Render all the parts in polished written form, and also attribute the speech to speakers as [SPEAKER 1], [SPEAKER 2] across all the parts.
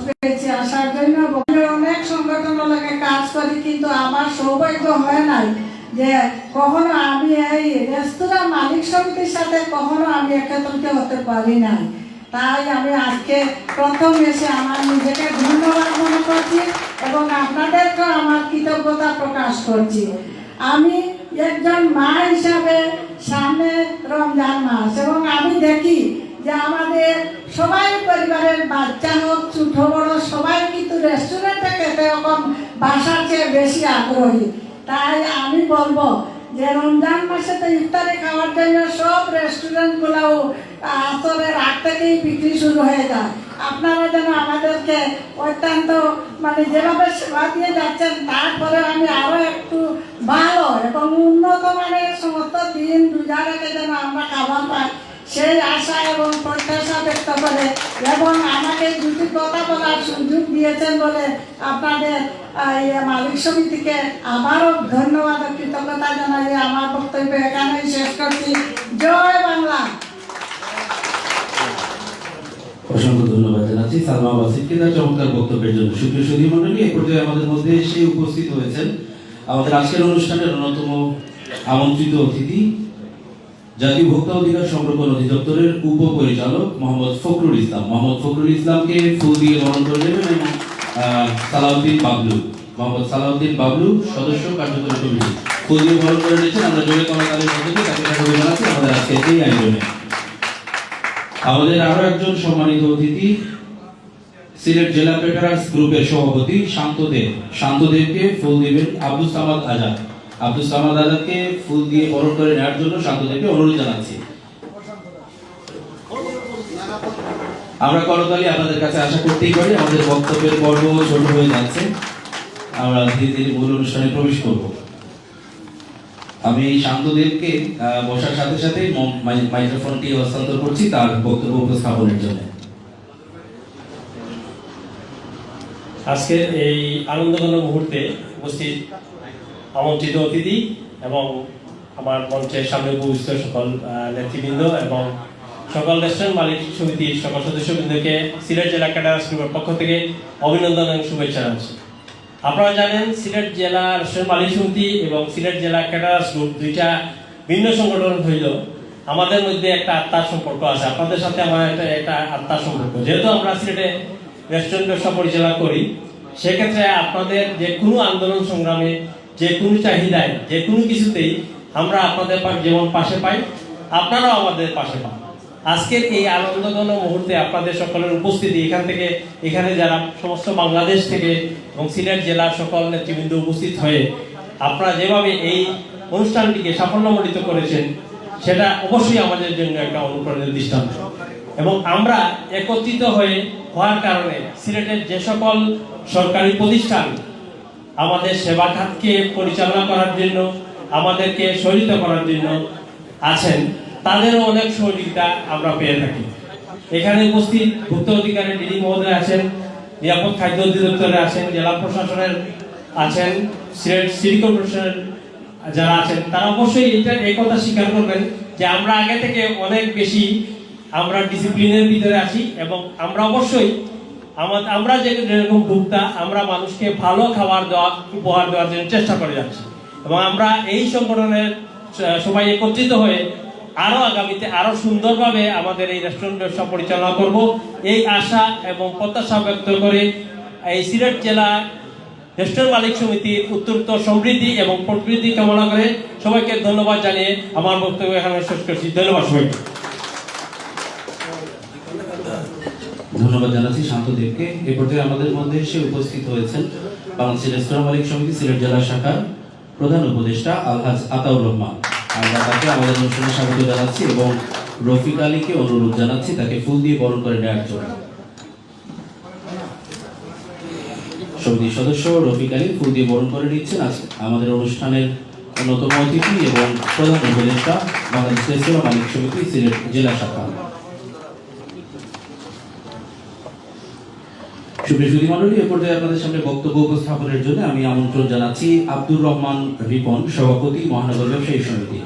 [SPEAKER 1] পেয়েছি আসার জন্য। অনেক সংগঠনের লাগে কাজ করি, কিন্তু আমার সৌভাগ্য হয় নাই যে কখনো আমি এই রেস্তোরাঁ মালিক সমিতির সাথে কখনো আমি একত্রিত হতে পারি নাই। তাই আমি আজকে প্রথম এসে আমার নিজেকে ধন্যবাদ মনে করছি এবং আপনাদেরকেও আমার কৃতজ্ঞতা প্রকাশ করছি। আমি একজন মা হিসাবে সামনে রমজান মাস, এবং আমি দেখি যে আমাদের সবাই পরিবারের বাচ্চা হোক ছোট বড় সবাই কিন্তু রেস্টুরেন্টে খেতে এখন বাসার চেয়ে বেশি আগ্রহী। তাই আমি বলবো যে রমজান মাসে তো ইফতারি খাওয়ার জন্য সব রেস্টুরেন্টগুলোও আসরের আগ থেকেই বিক্রি শুরু হয়ে যায়। আপনারা যেন আমাদেরকে অত্যন্ত যেভাবে সেবা দিয়ে যাচ্ছেন, তারপরে আমি আরো একটু ভালো এবং উন্নত মানের সমস্ত দিন রোজা রেখে যেন আমরা খাবার পাই সেই আশা এবং প্রত্যাশা ব্যক্ত করে, এবং আমাকে দুটি কথা বলার সুযোগ দিয়েছেন বলে আপনাদের মালিক সমিতিকে আবারও ধন্যবাদ ও কৃতজ্ঞতা জানাই আমার বক্তব্য এখানেই শেষ করছি। জয় বাংলা।
[SPEAKER 2] অসংখ্য ধন্যবাদ জানাচ্ছি সালমা ওয়াসিফকে তার চমৎকার বক্তব্যের জন্য। সুপ্রিয় সুধী মণ্ডলী, এই পর্যায়ে আমাদের মধ্যে এসে উপস্থিত হয়েছেন আমাদের আজকের অনুষ্ঠানের অন্যতম আমন্ত্রিত অতিথি, জাতীয় ভোক্তা অধিকার সংরক্ষণ অধিদপ্তরের উপপরিচালক মোহাম্মদ ফখরুল ইসলাম। মোহাম্মদ ফখরুল ইসলামকে ফুল দিয়ে বরণ করে নেবেন এবং সালাউদ্দিন বাবলু, মোহাম্মদ সালাউদ্দিন বাবলু সদস্য কার্যকরী কমিটি ফুল দিয়ে বরণ করে নিয়েছেন। আমরা জোরে কলাতালির মধ্যে তাকে স্বাগত জানাচ্ছি আমাদের আজকে এই আয়োজনে। আমাদের আরো একজন সম্মানিত অতিথি, সিলেট জেলা প্রেফারেন্স গ্রুপের সভাপতি শান্তদেবকে ফুল দিবেন আব্দুল সামাদ আজাদ। আব্দুল সামাদ আজাদকে ফুল দিয়ে বরণ করে নেওয়ার জন্য শান্তদেবকে অনুরোধ জানাচ্ছি। আমরা করতালি আপনাদের কাছে আশা করতেই পারি। আমাদের বক্তব্যের পর্ব ছোট হয়ে যাচ্ছে, আমরা ধীরে ধীরে মূল অনুষ্ঠানে প্রবেশ করব। আমি শান্তদেবকে বসার সাথে সাথে মাইক্রোফোনটি হস্তান্তর করছি তার বক্তব্য উপস্থাপনের জন্য।
[SPEAKER 3] আজকের এই আনন্দঘন মুহূর্তে উপস্থিত আমন্ত্রিত অতিথি এবং আমার মঞ্চের সামনে উপস্থিত সকল নেতৃবৃন্দ এবং সকল রেস্টুরেন্ট মালিক সমিতির সকল সদস্যবৃন্দকে সিলেট জেলা ক্যাডার গ্রুপের পক্ষ থেকে অভিনন্দন এবং শুভেচ্ছা জানাচ্ছি। আপনারা জানেন সিলেট জেলা রেস্টুরেন্ট মালিক সমিতি এবং সিলেট জেলা ক্যাডার গ্রুপ দুইটা ভিন্ন সংগঠন হইল আমাদের মধ্যে একটা আত্মার সম্পর্ক আছে। আপনাদের সাথে আমার একটা আত্মার সম্পর্ক, যেহেতু আমরা সিলেটে রেস্টুরেন্ট ব্যবসা পরিচালনা করি, সেক্ষেত্রে আপনাদের যে কোনো আন্দোলন সংগ্রামে, যে কোনো চাহিদায়, যে কোনো কিছুতেই আমরা আপনাদের যেমন পাশে পাই, আপনারাও আমাদের পাশে পান। আজকের এই আনন্দঘন মুহূর্তে আপনাদের সকলের উপস্থিতি, এখানে যারা সমস্ত বাংলাদেশ থেকে এবং সিলেট জেলার সকল নেতৃবৃন্দ উপস্থিত হয়ে আপনারা যেভাবে এই অনুষ্ঠানটিকে সাফল্যমণ্ডিত করেছেন, সেটা অবশ্যই আমাদের জন্য একটা অনুপ্রেরণার দৃষ্টান্ত। এবং আমরা একত্রিত হওয়ার কারণে সিলেটের যে সকল সরকারি প্রতিষ্ঠান আমাদের সেবা খাতকে পরিচালনা করার জন্য, আমাদেরকে সহযোগিতা করার জন্য আছেন, তাদেরও অনেক সহযোগিতা আমরা পেয়ে থাকি। এখানে উপস্থিত ভোক্তা অধিকারের ডিডি মহোদয় আছেন, নিরাপদ খাদ্য অধিদপ্তরে আছেন, জেলা প্রশাসনের আছেন, সিলেট সিটি কর্পোরেশনের যারা আছেন, তারা অবশ্যই এই কথা স্বীকার করবেন যে আমরা আগে থেকে অনেক বেশি আমরা ডিসিপ্লিনের ভিতরে আছি এবং আমরা অবশ্যই আমরা যেরকম ভোক্তা, আমরা মানুষকে ভালো খাবার উপহার দেওয়ার জন্য চেষ্টা করে যাচ্ছি। এবং আমরা এই সংগঠনের সবাই একত্রিত হয়ে আরো আগামীতে আরো সুন্দরভাবে আমাদের এই রেস্টুরেন্ট ব্যবসা পরিচালনা করব, এই আশা এবং প্রত্যাশা ব্যক্ত করে এই সিলেট জেলা রেস্টুরেন্ট মালিক সমিতির উত্তরোত্তর সমৃদ্ধি এবং প্রকৃতি কামনা করে সবাইকে ধন্যবাদ জানিয়ে আমার বক্তব্য এখানে শেষ করছি। ধন্যবাদ সবাইকে।
[SPEAKER 2] ধন্যবাদ জানাচ্ছি শান্তদেবকে। এ পর্যায়ে আমাদের মধ্যে এসে উপস্থিত হয়েছেন বাংলাদেশ রেস্তোরাঁ মালিক সমিতি সিলেট জেলা শাখার প্রধান উপদেষ্টা আলহাজ আতাউর রহমান। আমরা তাকে আমাদের অনুষ্ঠানে স্বাগত জানাচ্ছি এবং রফিক আলীকে অনুরোধ জানাচ্ছি তাকে ফুল দিয়ে বরণ করে নেওয়ার জন্য। সমিতির সদস্য রফিক আলী ফুল দিয়ে বরণ করে নিচ্ছেন আমাদের অনুষ্ঠানের অন্যতম অতিথি এবং প্রধান উপদেষ্টা বাংলাদেশ রেস্তোরাঁ মালিক সমিতি সিলেট জেলা শাখা। সুপ্রিয় সুধী মণ্ডলী, এ পর্যায়ে আপনাদের সামনে বক্তব্য উপস্থাপনের জন্য আমি আমন্ত্রণ জানাচ্ছি আব্দুর রহমান রিপন, সভাপতি মহানগর ব্যবসায়ী সমিতি।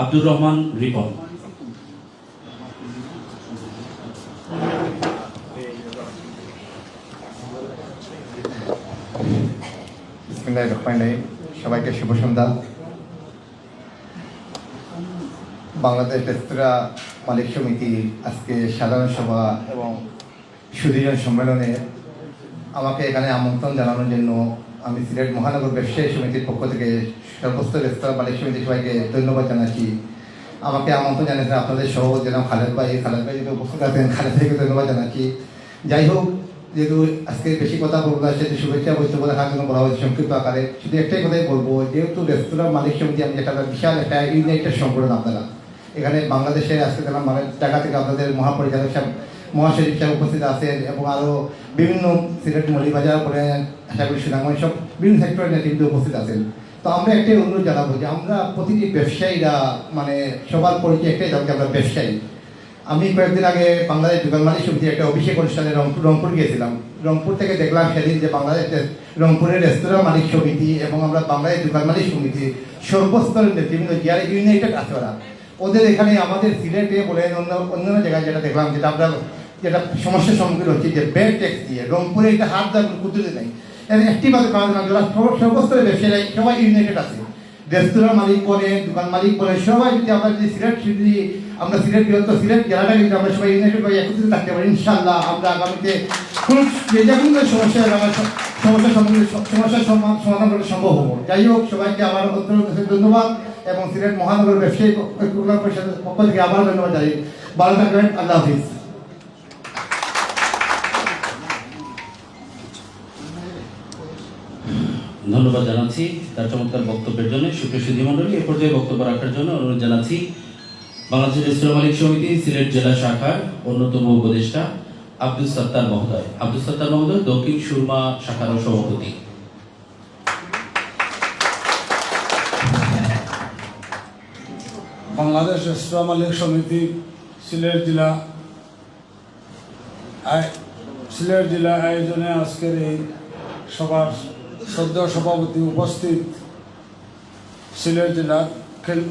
[SPEAKER 2] আব্দুর রহমান রিপন।
[SPEAKER 4] বিসমিল্লাহির রহমানির রহিম। সবাইকে শুভ সন্ধ্যা। বাংলাদেশ রেস্তোরাঁ মালিক সমিতি আজকে সাধারণ সভা এবং সুধীজন সম্মেলনে আমাকে এখানে আমন্ত্রণ জানানোর জন্য আমি সিলেট মহানগর ব্যবসায়ী সমিতির পক্ষ থেকে সর্বোচ্চ রেস্তোরাঁ মালিক সমিতি সবাইকে ধন্যবাদ জানাচ্ছি। আমাকে আমন্ত্রণ জানিয়েছেন আপনাদের সভাপতি জনাব খালেদ ভাই যদি উপস্থিত আছেন, খালেদ ভাইকে ধন্যবাদ জানাচ্ছি। যাই হোক, যেহেতু আজকে বেশি কথা বলবো না, সেটি শুভেচ্ছা বক্তব্য রাখার জন্য বলা হয়েছে সংক্ষিপ্ত আকারে। শুধু একটাই কথাই বলবো, যেহেতু রেস্তোরাঁ মালিক সমিতি আমি একটা বিশাল একটা ইউনাইটেড সংগঠন। আপনারা এখানে বাংলাদেশের আজকে দেখলাম মানে জায়গা থেকে আপনাদের মহাপরিচালক সাহেব, মহাসচিব সাহেব উপস্থিত আছেন এবং আরও বিভিন্ন সিলেট মৌলিবাজার করে আশা করি সুনামগঞ্জ সব বিভিন্ন সেক্টরের নেতৃত্ব উপস্থিত আছেন। তো আমরা একটাই অনুরোধ জানাবো যে আমরা প্রতিটি ব্যবসায়ীরা মানে সবার পরিচয় একটাই থাকবে, আমরা ব্যবসায়ী। আমি কয়েকদিন আগে বাংলাদেশ দোকান মালিক সমিতির একটা অভিষেক অনুষ্ঠানে রংপুর গিয়েছিলাম। রংপুর থেকে দেখলাম সেদিন যে বাংলাদেশ রংপুরের রেস্তোরাঁ মালিক সমিতি এবং আমরা বাংলাদেশ দোকান মালিক সমিতি সর্বস্তরের নেতৃবৃন্দ যারা ইউনাইটেড আছে ওদের এখানে আমাদের সিলেটে বলেন অন্য জায়গায় যেটা দেখলাম, যেটা সমস্যার সম্মুখীন হচ্ছে যে ব্যাড ট্যাক্স দিয়ে রংপুরে এটা হাত দেওয়ার কুদরতি নেই। একটিভাবে কাজ না, যারা সর্বস্তরের ব্যবসায়ী সবাই ইউনাইটেড আছে। রেস্তোরাঁ মালিক বলেন, দোকান মালিক বলেন, সবাই যদি আমরা যদি আমরা সিলেট বৃহত্তর সিলেট জেলাটা কিন্তু আমরা সবাই ইউনাইটেড হয়ে একত্রিত থাকতে পারি, ইনশাআল্লাহ আমরা আগামীতে যে কোনো সমস্যার সমাধান করা সম্ভব হবো। যাই হোক, সবাইকে আমার ধন্যবাদ এবং সিলেট মহানগর ব্যবসায়ী কল্যাণ পরিষদের পক্ষ থেকে আবার ধন্যবাদ জানাই। ভালো থাকবেন, আল্লাহ হাফিজ।
[SPEAKER 2] ধন্যবাদ জানাচ্ছি তার চমৎকার বক্তব্যের জন্য। সুপ্রিয় সুধী মণ্ডলী, এ পর্যায়ে বক্তব্য রাখার জন্য অনুরোধ জানাচ্ছি বাংলাদেশ রেস্তোরাঁ মালিক সমিতি সিলেট জেলা শাখার অন্যতম উপদেষ্টা আব্দুল সত্তার মহোদয়। আব্দুল সত্তার মহোদয় দক্ষিণ সুরমা শাখার সভাপতি।
[SPEAKER 5] বাংলাদেশ রেস্তোরাঁ মালিক সমিতি সিলেট জেলা আয়োজনে আজকের এই সভার সদ্য সভাপতি উপস্থিত, সিলেট জেলার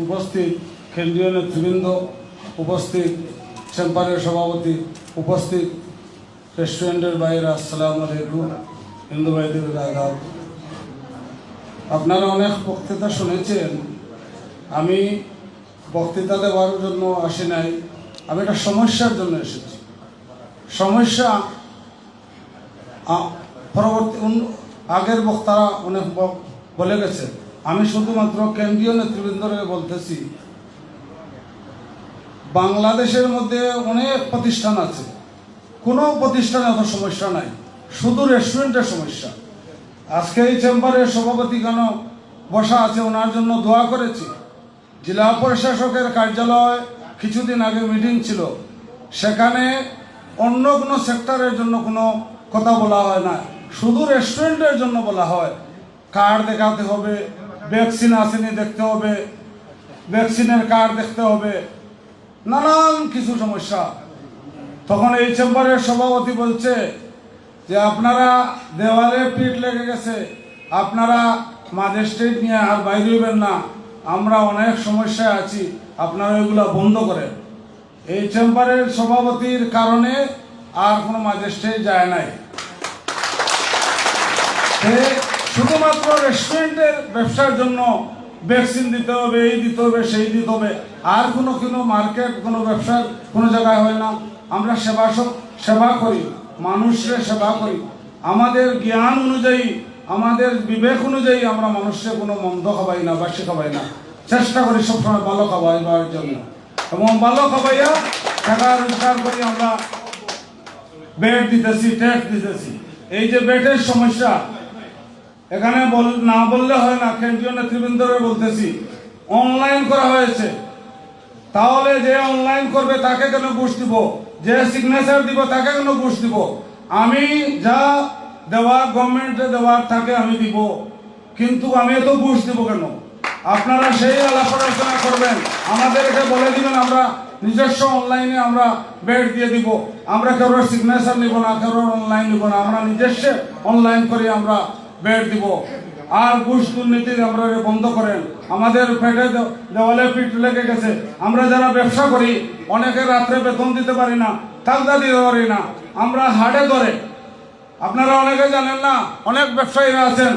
[SPEAKER 5] উপস্থিত কেন্দ্রীয় নেতৃবৃন্দ উপস্থিত, চেম্বারের সভাপতি উপস্থিত, রেস্টুরেন্টের বাইরে আসসালামু আলাইকুম, হিন্দু ভাইদের আদাব। আপনারা অনেক বক্তৃতা শুনেছেন। আমি বক্তৃতা দেওয়ার জন্য আসি নাই, আমি একটা সমস্যার জন্য এসেছি। সমস্যা পরবর্তী আগের বক্তারা অনেক বলে গেছে, আমি শুধুমাত্র কেন্দ্রীয় নেতৃবৃন্দরে বলতেছি। বাংলাদেশের মধ্যে অনেক প্রতিষ্ঠান আছে, কোনো প্রতিষ্ঠানে এত সমস্যা নাই, শুধু রেস্টুরেন্টের সমস্যা। আজকে এই চেম্বারের সভাপতি কেন বসা আছে, ওনার জন্য দোয়া করেছি। জেলা প্রশাসকের কার্যালয় কিছুদিন আগে মিটিং ছিল, সেখানে অন্য কোনো সেক্টরের জন্য কোনো কথা বলা হয় না, শুধু রেস্টুরেন্টের জন্য বলা হয়। কার্ড দেখাতে হবে, ভ্যাকসিন আসেনি দেখতে হবে, ভ্যাকসিনের কার্ড দেখতে হবে, নানান কিছু সমস্যা। তখন এই চেম্বারের সভাপতি বলছে যে আপনারা দেওয়ালে পিঠ লেগে গেছে, আপনারা ম্যাজিস্ট্রেট নিয়ে আর বাইরে হইবেন না, আমরা অনেক সমস্যায় আছি, আপনারা এগুলা বন্ধ করেন। এই চেম্বারের সভাপতির কারণে আর কোনো ম্যাজিস্ট্রেট যায় নাই। শুধুমাত্র রেস্টুরেন্টের ব্যবসার জন্য ভ্যাকসিন দিতে হবে, এই দিতে হবে, সেই দিতে হবে, আর কোনো মার্কেট কোনো ব্যবসার কোনো জায়গায় হয় না। আমরা সেবা করি, মানুষের সেবা করি, আমাদের জ্ঞান অনুযায়ী, আমাদের বিবেক অনুযায়ী আমরা মানুষের কোনো মন্দ খাবাই না, বাসি খাবাই না, চেষ্টা করি সবসময় ভালো খাওয়াইবার জন্য। এবং ভালো খাবাইয়া টাকা রোজগার করি, আমরা বেড দিতেছি, ট্যাক্স দিতেছি। এই যে বেডের সমস্যা, এখানে না বললে হয় না, কেন্দ্রীয় নেতৃবৃন্দরে বলতেছি, অনলাইন করা হয়েছে। তাহলে যে অনলাইন করবে তাকে কেন ঘুষ দিব, যে সিগনেচার দিব তাকে কেন ঘুষ দিব? আমি যা দেওয়ার গভর্নমেন্টে দেওয়ার থাকে আমি দিব, কিন্তু আমি এত ঘুষ দিব কেন? আপনারা সেই আলাপ আলোচনা করবেন, আমাদেরকে বলে দিবেন, আমরা নিজস্ব অনলাইনে আমরা বেড দিয়ে দিব, আমরা কারোর সিগনেচার নিব না, কারোর অনলাইন নিব না, আমরা নিজস্ব অনলাইন করে আমরা বেড দিব। আর ঘুষ দুর্নীতি আমরা বন্ধ করেন। আমাদের পেটে দেওয়ালে পিঠ লেগে গেছে। আমরা যারা ব্যবসা করি, অনেকে রাত্রে বেতন দিতে পারি না, তাকদা দিতে পারি না, আমরা হাটে ধরে। আপনারা অনেকে জানেন না, অনেক ব্যবসায়ীরা আছেন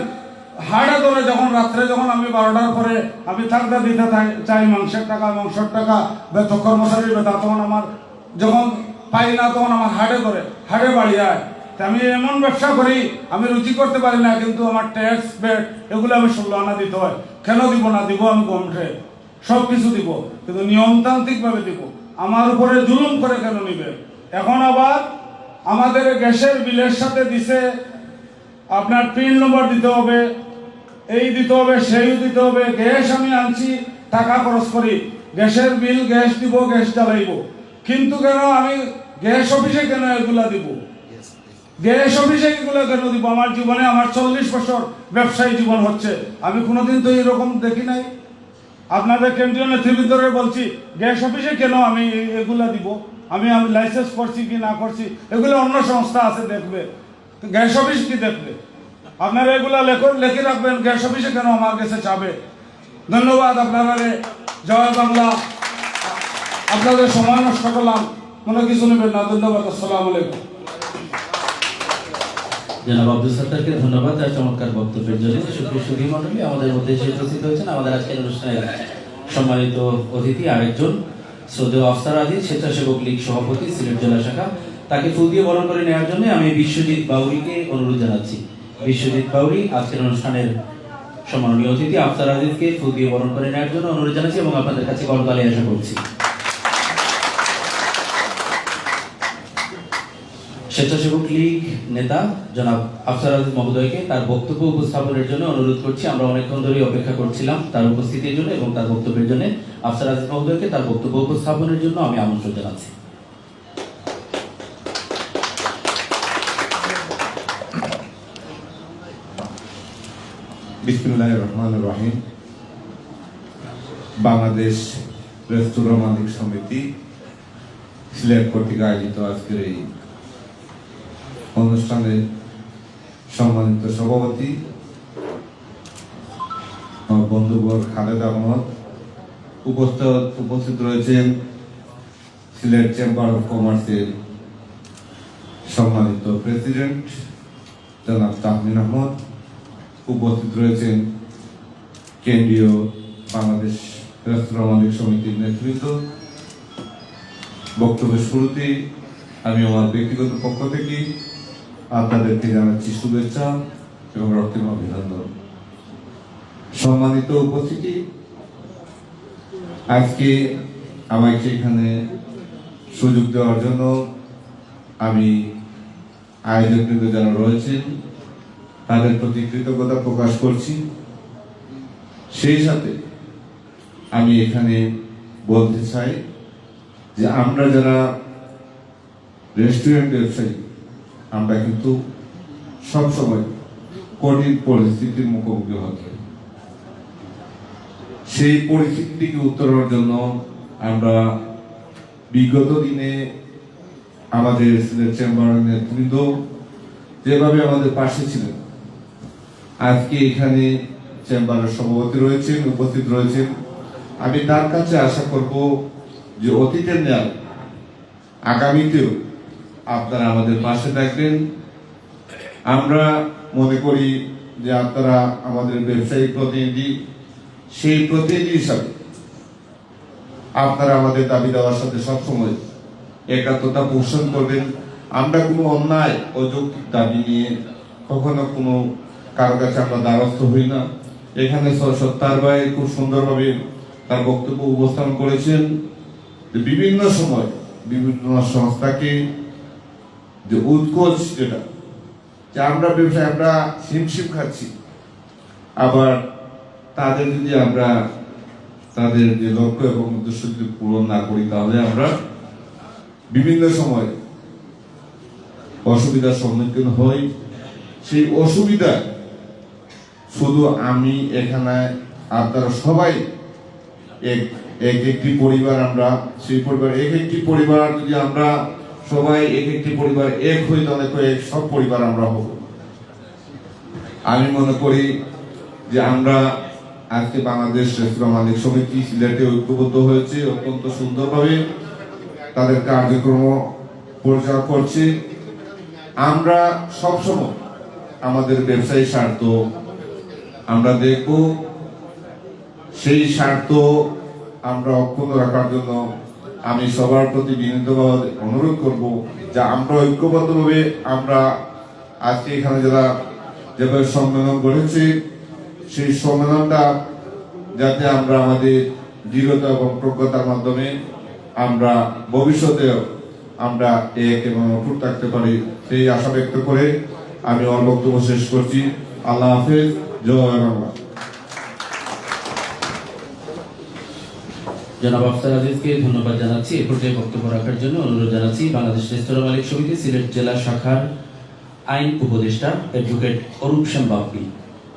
[SPEAKER 5] হাড়ে ধরে যখন রাত্রে যখন আমি 12টার পরে আমি থাকতে দিতে চাই মাংসের টাকা বেতন কর্মচারীর বেতন, তখন আমার যখন পাই না তখন আমার হাড়ে ধরে হাড়ে বাড়ি যায়। তা আমি এমন ব্যবসা করি, আমি রুচি করতে পারি না, কিন্তু আমার ট্যাক্স বেট এগুলো আমি 16 আনা দিতে হয়। কেন দিব না? দিব, আমি গমঠে সব কিছু দিব, কিন্তু নিয়মতান্ত্রিকভাবে দিব। আমার উপরে জুলুম করে কেন নিবে? এখন আবার আমাদের গ্যাসের বিলের সাথে দিছে আপনার পিন নম্বর দিতে হবে, এই দিতে হবে, সেই দিতে হবে। গ্যাস আমি আনছি, টাকা খরচ করি, গ্যাসের বিল, গ্যাস দিব, গ্যাস জ্বালাইব, কিন্তু কেন আমি গ্যাস অফিসে কেন এগুলা দিব? গ্যাস অফিসে এগুলো কেন দিব? আমার জীবনে আমার 40 বছর ব্যবসায়ী জীবন হচ্ছে, আমি কোনোদিন তো এরকম দেখি নাই। আপনাদের কেন্দ্রীয় নেতৃবৃন্দরে বলছি, গ্যাস অফিসে কেন আমি এগুলা দিব? আমি লাইসেন্স করছি কি না করছি এগুলো অন্য সংস্থা আছে দেখবে, গ্যাস অফিস কি দেখবে? আপনারা এগুলা লেখে রাখবেন, গ্যাস অফিসে কেন আমার কাছে চাবে? ধন্যবাদ আপনারা। জয় বাংলা। আপনাদের সময় নষ্ট করলাম, কোনো কিছু নেবেন না। ধন্যবাদ। আসসালামু আলাইকুম।
[SPEAKER 2] জনাব আব্দুল সত্তারকে ধন্যবাদ তার চমৎকার বক্তব্যের জন্য। সুপ্রিয় সুধী মণ্ডলী, আমাদের মধ্যে এসে উপস্থিত হয়েছেন আমাদের আজকের অনুষ্ঠানের সম্মানিত অতিথি আরেকজন শ্রদ্ধেয় আফসার আজিজ, স্বেচ্ছাসেবক লীগ সভাপতি, সিলেট জেলা শাখা। তাকে ফুল দিয়ে বরণ করে নেওয়ার জন্য আমি বিশ্বজিৎ বাউরিকে অনুরোধ জানাচ্ছি। বিশ্বজিৎ বাউরি আজকের অনুষ্ঠানের সম্মাননীয় অতিথি আফসার আজিজকে ফুল দিয়ে বরণ করে নেওয়ার জন্য অনুরোধ জানাচ্ছি এবং আপনাদের কাছে করতালি আশা করছি। স্বেচ্ছাসেবক লীগ নেতা জনাব আফসার আজিজ মহোদয়কে তার বক্তব্য উপস্থাপনের জন্য অনুরোধ করছি। আমরা অনেকক্ষণ ধরে অপেক্ষা করছিলাম তার উপস্থিতির জন্য এবং তার বক্তব্যের জন্য। আফসার আজিজ মহোদয়কে তার বক্তব্য উপস্থাপনের জন্য আমি আমন্ত্রণ জানাচ্ছি।
[SPEAKER 6] বিসমিল্লাহির রহমানির রহিম। বাংলাদেশ রেস্তোরাঁ মালিক সমিতি সিলেট কর্তৃক আয়োজিত আজকের এই অনুষ্ঠানে সম্মানিত সভাপতি বন্ধুবর খালেদ আহমদ, উপস্থিত রয়েছেন সিলেট চেম্বার অফ কমার্সের সম্মানিত প্রেসিডেন্ট জনাব তাহমিন আহমদ, উপস্থিত রয়েছেন কেন্দ্রীয় বাংলাদেশ রেস্তোরাঁ মালিক সমিতির নেতৃত্ব। বক্তব্যের শুরুতেই আমি আমার ব্যক্তিগত পক্ষ থেকে আপনাদেরকে জানাচ্ছি শুভেচ্ছা এবং রক্তিম অভিনন্দন। সম্মানিত উপস্থিতি, আজকে আমাকে এখানে সুযোগ দেওয়ার জন্য আমি আয়োজকবৃন্দ যারা রয়েছেন তাদের প্রতি কৃতজ্ঞতা প্রকাশ করছি। সেই সাথে আমি এখানে বলতে চাই যে আমরা যারা রেস্টুরেন্ট ব্যবসায়ী আমরা কিন্তু সবসময় কঠিন পরিস্থিতির মুখোমুখি হতে, সেই পরিস্থিতিকে উত্তরণের জন্য আমরা বিগত দিনে আমাদের সিলেট চেম্বারের নেতৃত্ব যেভাবে আমাদের পাশে ছিলেন, আজকে এখানে চেম্বারের সভাপতি রয়েছেন, উপস্থিত রয়েছেন, আমি তার কাছে আশা করব যে অতীতের ন্যায় আগামীতেও আপনারা আমাদের পাশে থাকবেন। আমরা মনে করি যে আপনারা আমাদের ব্যবসায়িক প্রতিনিধি, সেই প্রতিনিধি হিসাবে আপনারা আমাদের দাবি দেওয়ার সাথে সবসময় একাত্মতা পোষণ করবেন। আমরা কোনো অন্যায় অযৌক্তিক দাবি নিয়ে কখনো কোনো কারো কাছে আমরা দ্বারস্থ হই না। এখানে সত্তার ভাই খুব সুন্দরভাবে তার বক্তব্য উপস্থাপন করেছেন যে বিভিন্ন সময় বিভিন্ন সংস্থাকে যে উৎকোচ যেটা যে আমরা ব্যবসায় আমরা হিমশিম খাচ্ছি, আবার তাদের যদি আমরা তাদের যে লক্ষ্য এবং উদ্দেশ্য যদি পূরণ না করি তাহলে আমরা বিভিন্ন সময় অসুবিধার সম্মুখীন হই। সেই অসুবিধা শুধু আমি এখানে, আপনারা সবাই একটি পরিবার, আমরা সেই পরিবার একটি পরিবার, যদি আমরা সবাই একটি পরিবার এক হই তাহলে সব পরিবার আমরা হব। আমি মনে করি যে আমরা আজকে বাংলাদেশ রেস্তোরাঁ মালিক সমিতি সিলেটে ঐক্যবদ্ধ হয়েছে, অত্যন্ত সুন্দরভাবে তাদের কার্যক্রম পরিচালনা করছে। আমরা সবসময় আমাদের ব্যবসায়ী স্বার্থ আমরা দেখব সেই স্বার্থ আমরা অক্ষুণ্ণ রাখার জন্য আমি সবার প্রতি বিনীতভাবে অনুরোধ করব যে আমরা ঐক্যবদ্ধভাবে আমরা আজকে এখানে যারা যেভাবে সম্মেলন করেছি সেই সম্মেলনটা যাতে আমরা আমাদের দৃঢ়তা এবং প্রজ্ঞতার মাধ্যমে আমরা ভবিষ্যতেও আমরা এক এবং অটুট থাকতে পারি সেই আশা ব্যক্ত করে আমি আমার বক্তব্য শেষ করছি। আল্লাহ হাফেজ। জয় বাংলা।
[SPEAKER 2] জনাব আফতার আজিজকে ধন্যবাদ জানাচ্ছি। এ পর্যায়ে বক্তব্য রাখার জন্য অনুরোধ জানাচ্ছি বাংলাদেশ রেস্তোরাঁ মালিক সমিতি সিলেট জেলা শাখার আইন উপদেষ্টা অ্যাডভোকেট অরূপ শ্যাম বাপ্পি।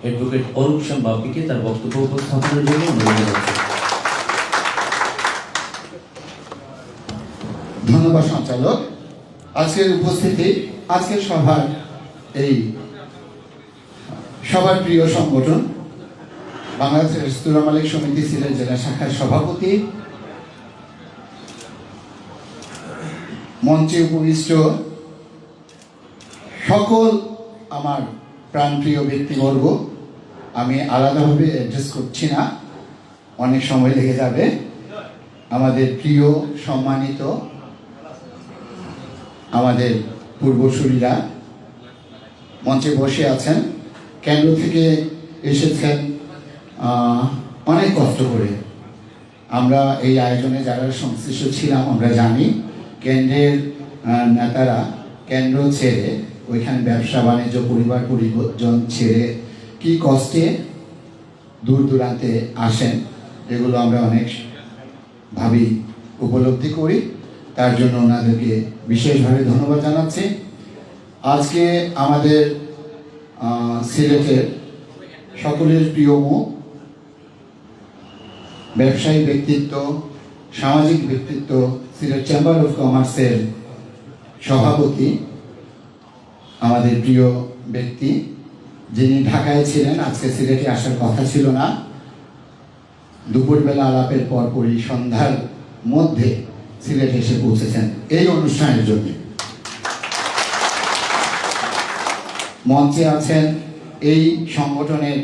[SPEAKER 2] অ্যাডভোকেট অরূপ শ্যাম বাপ্পিকে তার বক্তব্য উপস্থাপনের জন্য অনুরোধ জানাচ্ছি।
[SPEAKER 7] ধন্যবাদ সঞ্চালক। আজকের উপস্থিতি, আজকের সভার এই সবার প্রিয় সংগঠন বাংলাদেশ রেস্তোরাঁ মালিক সমিতি সিলেট জেলা শাখার সভাপতি, মঞ্চে উপবিষ্ট সকল আমার প্রাণপ্রিয় ব্যক্তিবর্গ, আমি আলাদাভাবে অ্যাড্রেস করছি না, অনেক সময় লেগে যাবে। আমাদের প্রিয় সম্মানিত আমাদের পূর্বসূরীরা মঞ্চে বসে আছেন, কেন্দ্র থেকে এসেছেন অনেক কষ্ট করে। আমরা এই আয়োজনে যারা সংশ্লিষ্ট ছিলাম আমরা জানি, কেন্দ্রের নেতারা কেন্দ্র ছেড়ে ওইখানে ব্যবসা বাণিজ্য পরিবার পরিজন ছেড়ে কি কষ্টে দূর দূরান্তে আসেন, এগুলো আমরা অনেক ভাবি উপলব্ধি করি। তার জন্য ওনাদেরকে বিশেষভাবে ধন্যবাদ জানাচ্ছি। আজকে আমাদের সিলেটের সকলের প্রিয় মুখ, ব্যবসায়ী ব্যক্তিত্ব, সামাজিক ব্যক্তিত্ব, সিলেট চেম্বার অফ কমার্সের সভাপতি, আমাদের প্রিয় ব্যক্তি, যিনি ঢাকায় ছিলেন, আজকে সিলেটে আসার কথা ছিল না, দুপুরবেলা আলাপের পরপরই সন্ধ্যার মধ্যে সিলেটে এসে পৌঁছেছেন এই অনুষ্ঠানের জন্য। মঞ্চে আছেন এই সংগঠনের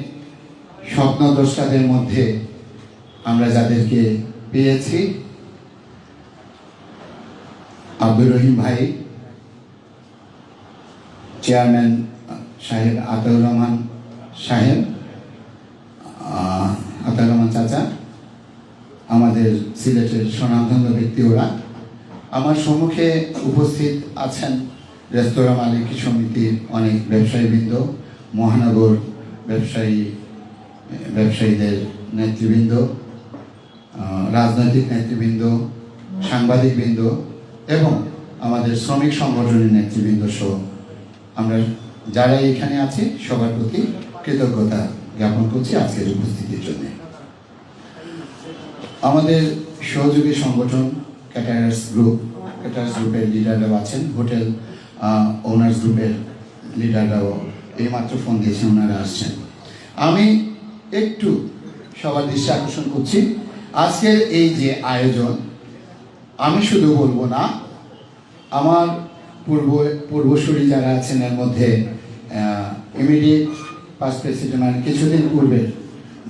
[SPEAKER 7] স্বপ্নদ্রষ্টাদের মধ্যে আমরা যাদেরকে পেয়েছি, আব্দুর রহিম ভাই, চেয়ারম্যান সাহেব আতাউর রহমান সাহেব, আতাউর রহমান চাচা, আমাদের সিলেটের স্বনামধন্য ব্যক্তি ওরা। আমার সম্মুখে উপস্থিত আছেন রেস্তোরাঁ মালিক সমিতির অনেক ব্যবসায়ীবৃন্দ, মহানগর ব্যবসায়ীদের নেতৃবৃন্দ, রাজনৈতিক নেতৃবৃন্দ, সাংবাদিকবৃন্দ এবং আমাদের শ্রমিক সংগঠনের নেতৃবৃন্দ সহ আমরা যারা এখানে আছি সবার প্রতি কৃতজ্ঞতা জ্ঞাপন করছি আজকের উপস্থিতির জন্য। আমাদের সহযোগী সংগঠন ক্যাটারার্স গ্রুপের লিডাররাও আছেন, হোটেল ওনার্স গ্রুপের লিডাররাও এইমাত্র ফোন দিয়েছেন, ওনারা আসছেন। আমি একটু সবার দৃষ্টি আকর্ষণ করছি আজকের এই যে আয়োজন, আমি শুধু বলবো না, আমার পূর্বসূরি যারা আছেন এর মধ্যে ইমিডিয়েট পাস্ট প্রেসিডেন্ট, মানে কিছুদিন পূর্বের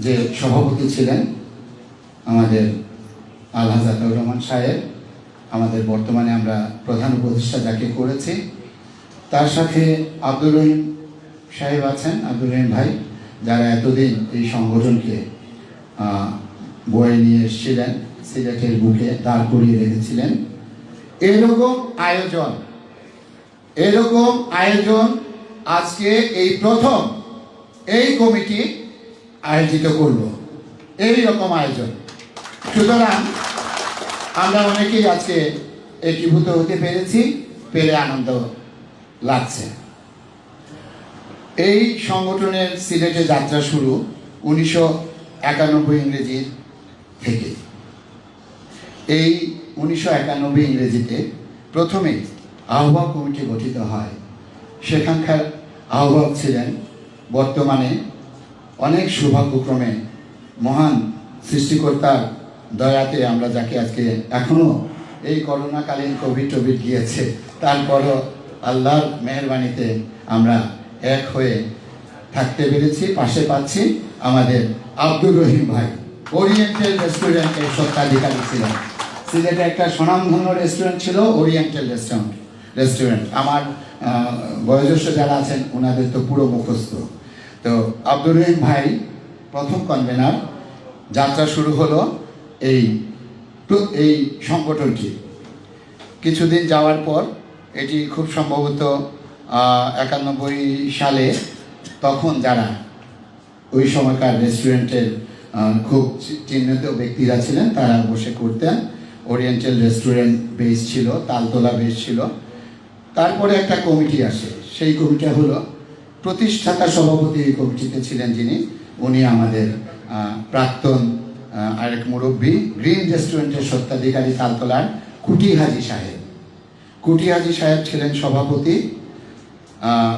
[SPEAKER 7] যে সভাপতি ছিলেন আমাদের আলহাজ আতাউর রহমান সাহেব, আমাদের বর্তমানে আমরা প্রধান উপদেষ্টা যাকে করেছি, তার সাথে আব্দুর রহিম সাহেব আছেন, আব্দুর রহিম ভাই, যারা এতদিন এই সংগঠনকে বয়ে নিয়ে এসেছিলেন, সিলেটের বুকে দাঁড় করিয়ে রেখেছিলেন। এরকম আয়োজন আজকে এই প্রথম এই কমিটি আয়োজিত করল, এই রকম আয়োজন। সুতরাং আমরা অনেকেই আজকে একীভূত হতে পেরে আনন্দ লাগছে। এই সংগঠনের সিলেটে যাত্রা শুরু 1991 ইংরেজি থেকে। এই 1991 ইংরেজিতে প্রথমে আহ্বায়ক কমিটি গঠিত হয়। সেখানকার আহ্বায়ক ছিলেন বর্তমানে অনেক সৌভাগ্যক্রমে মহান সৃষ্টিকর্তার দয়াতে আমরা যাকে আজকে এখনো এই করোনাকালীন কোভিড গিয়েছে, তারপরও আল্লাহর মেহেরবানিতে আমরা এক হয়ে থাকতে পেরেছি, পাশে পাচ্ছি আমাদের আব্দুর রহিম ভাই, ওরিয়েন্টাল রেস্টুরেন্টের স্বত্বাধিকারী ছিলেন। সিলেটে একটা স্বনামধন্য রেস্টুরেন্ট ছিল ওরিয়েন্টাল রেস্টুরেন্ট। আমার বয়োজ্যেষ্ঠ যারা আছেন ওনাদের তো পুরো মুখস্থ। তো আব্দুর রহিম ভাই প্রথম কনভেনার। যাত্রা শুরু হলো এই সংগঠনটি। কিছুদিন যাওয়ার পর এটি খুব সম্ভবত 91 সালে, তখন যারা ওই সময়কার রেস্টুরেন্টের খুব চিহ্নিত ব্যক্তিরা ছিলেন তারা বসে করতেন। ওরিয়েন্টাল রেস্টুরেন্ট বেস ছিল, তালতলা বেস ছিল। তারপরে একটা কমিটি আসে, সেই কমিটি হলো প্রতিষ্ঠাতা সভাপতি এই কমিটিতে ছিলেন যিনি, উনি আমাদের প্রাক্তন আরেক মুরব্বী, গ্রিন রেস্টুরেন্টের স্বত্বাধিকারী তালতলার কুটি হাজি সাহেব। কুটি হাজি সাহেব ছিলেন সভাপতি,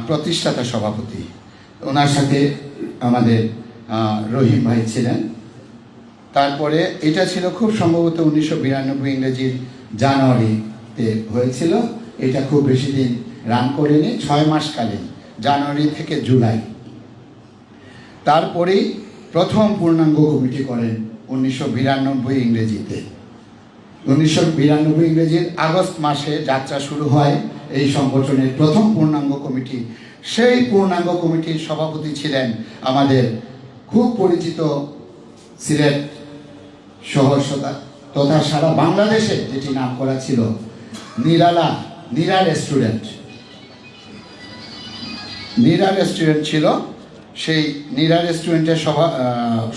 [SPEAKER 7] প্রতিষ্ঠাতা সভাপতি। ওনার সাথে আমাদের রহিম ভাই ছিলেন। তারপরে এটা ছিল খুব সম্ভবত 1992 ইংরেজির জানুয়ারিতে হয়েছিল। এটা খুব বেশি দিন রান করেনি, 6 মাসকালীন, জানুয়ারি থেকে জুলাই। তারপরেই প্রথম পূর্ণাঙ্গ কমিটি করেন 1992 ইংরেজিতে। 1992 ইংরেজির আগস্ট মাসে যাত্রা শুরু হয় এই সংগঠনের প্রথম পূর্ণাঙ্গ কমিটি। সেই পূর্ণাঙ্গ কমিটির সভাপতি ছিলেন আমাদের খুব পরিচিত সিলেট শহর তথা সারা বাংলাদেশে যেটি নাম করা ছিল নীরা রেস্টুরেন্ট। নীরা রেস্টুরেন্ট ছিল, সেই নীরা রেস্টুরেন্টের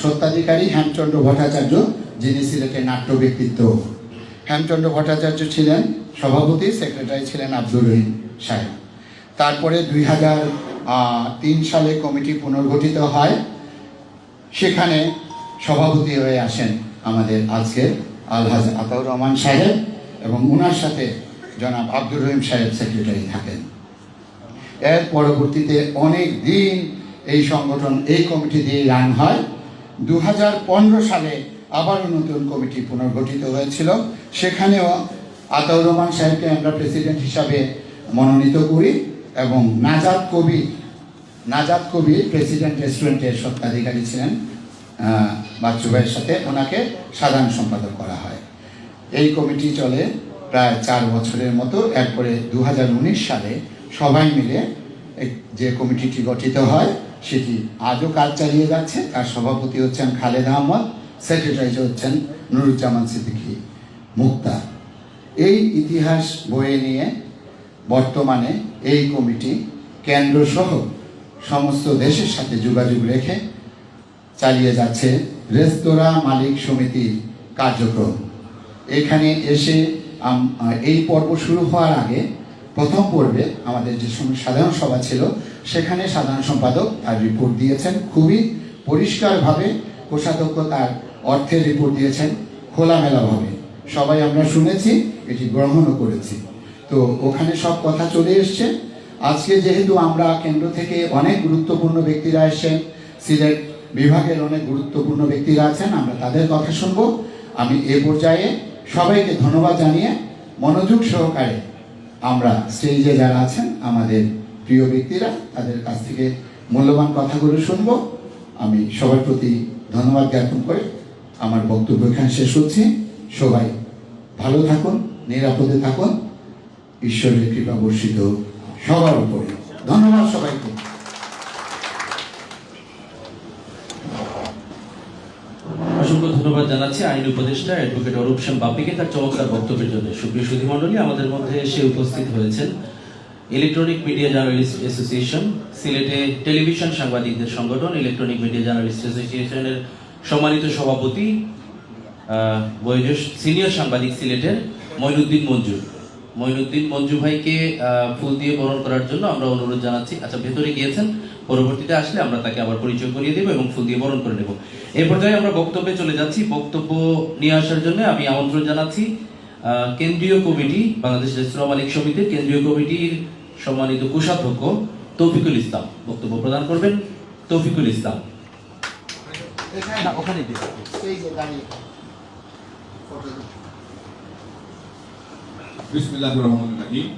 [SPEAKER 7] স্বত্বাধিকারী হেমচন্দ্র ভট্টাচার্য, যিনি সিলেটের নাট্য ব্যক্তিত্ব। হেমচন্দ্র ভট্টাচার্য ছিলেন সভাপতি, সেক্রেটারি ছিলেন আব্দুর রহিম সাহেব। তারপরে 2003 সালে কমিটি পুনর্গঠিত হয়, সেখানে সভাপতি হয়ে আসেন আমাদের আজকের আলহাজ আতাউর রহমান সাহেব, এবং ওনার সাথে জনাব আব্দুর রহিম সাহেব সেক্রেটারি থাকেন। এর পরবর্তীতে অনেক দিন এই সংগঠন এই কমিটি দিয়ে রান হয়। 2015 সালে আবারও নতুন কমিটি পুনর্গঠিত হয়েছিল, সেখানেও আতাউর রহমান সাহেবকে আমরা প্রেসিডেন্ট হিসাবে মনোনীত করি, এবং নাজাত কবির প্রেসিডেন্ট রেস্টুরেন্টের স্বত্বাধিকারী ছিলেন বাচ্চু ভাইয়ের সাথে, ওনাকে সাধারণ সম্পাদক করা হয়। এই কমিটি চলে প্রায় 4 বছরের মতো। এরপরে 2019 সালে সবাই মিলে যে কমিটিটি গঠিত হয় সেটি আজও কাজ চালিয়ে যাচ্ছে। তার সভাপতি হচ্ছেন খালেদ আহমদ, সেক্রেটারি হচ্ছেন নুরুজ্জামান সিদ্দিকী মুক্তা। এই ইতিহাস বয়ে নিয়ে বর্তমানে এই কমিটি কেন্দ্রসহ সমস্ত দেশের সাথে যোগাযোগ রেখে চালিয়ে যাচ্ছে রেস্তোরাঁ মালিক সমিতির কার্যক্রম। এখানে এসে এই পর্ব শুরু হওয়ার আগে প্রথম পর্বে আমাদের যে সাধারণ সভা ছিল, সেখানে সাধারণ সম্পাদক তার রিপোর্ট দিয়েছেন, খুবই পরিষ্কারভাবে কোষাধ্যক্ষ তার অর্থের রিপোর্ট দিয়েছেন, খোলামেলাভাবে সবাই আমরা শুনেছি, এটি গ্রহণও করেছি। তো ওখানে সব কথা চলে এসছে। আজকে যেহেতু আমরা কেন্দ্র থেকে অনেক গুরুত্বপূর্ণ ব্যক্তিরা এসেছেন, সিলেট বিভাগের অনেক গুরুত্বপূর্ণ ব্যক্তিরা আছেন, আমরা তাদের কথা শুনবো। আমি এ পর্যায়ে সবাইকে ধন্যবাদ জানিয়ে মনোযোগ সহকারে আমরা স্টেজে যারা আছেন আমাদের প্রিয় ব্যক্তিরা, তাদের কাছ থেকে মূল্যবান কথাগুলো শুনবো। আমি সবার প্রতি ধন্যবাদ জ্ঞাপন করে আমার বক্তব্য এখানে শেষ হচ্ছে। সবাই ভালো থাকুন, নিরাপদে থাকুন, ঈশ্বরের কৃপা বর্ষিত সবার উপরে। ধন্যবাদ সবাইকে।
[SPEAKER 2] অসংখ্য ধন্যবাদ জানাচ্ছি আইন উপদেষ্টা অ্যাডভোকেট অরূপ শ্যাম বাপ্পিকে তার চমৎকার বক্তব্যের জন্য। সুপ্রিয় সুধীমণ্ডলী, আমাদের মধ্যে এসে উপস্থিত হয়েছেন ইলেকট্রনিক মিডিয়া জার্নালিস্ট অ্যাসোসিয়েশন, সিলেটে টেলিভিশন সাংবাদিকদের সংগঠন ইলেকট্রনিক মিডিয়া জার্নালিস্ট অ্যাসোসিয়েশনের সম্মানিত সভাপতি, বয়োজ্যেষ্ঠ সিনিয়র সাংবাদিক সিলেটের মঈনুদ্দিন মঞ্জু ভাইকে ফুল দিয়ে বরণ করার জন্য আমরা অনুরোধ জানাচ্ছি। আচ্ছা, ভেতরে গিয়েছেন, পরবর্তীতে আসলে আমরা তাকে আবার পরিচয় করিয়ে দেব এবং ফুল দিয়ে বরণ করে নেব। এই পর্যায়ে আমরা বক্তব্যে চলে যাচ্ছি। বক্তব্য নিয়ে আসার জন্য আমি আমন্ত্রণ জানাচ্ছি কেন্দ্রীয় কমিটি, বাংলাদেশ রেস্তোরাঁ মালিক সমিতির কেন্দ্রীয় কমিটির সম্মানিত কোষাধ্যক্ষ তৌফিকুল ইসলাম বক্তব্য প্রদান করবেন। তৌফিকুল ইসলাম।
[SPEAKER 8] বিসমিল্লাহির রহমানির রহিম।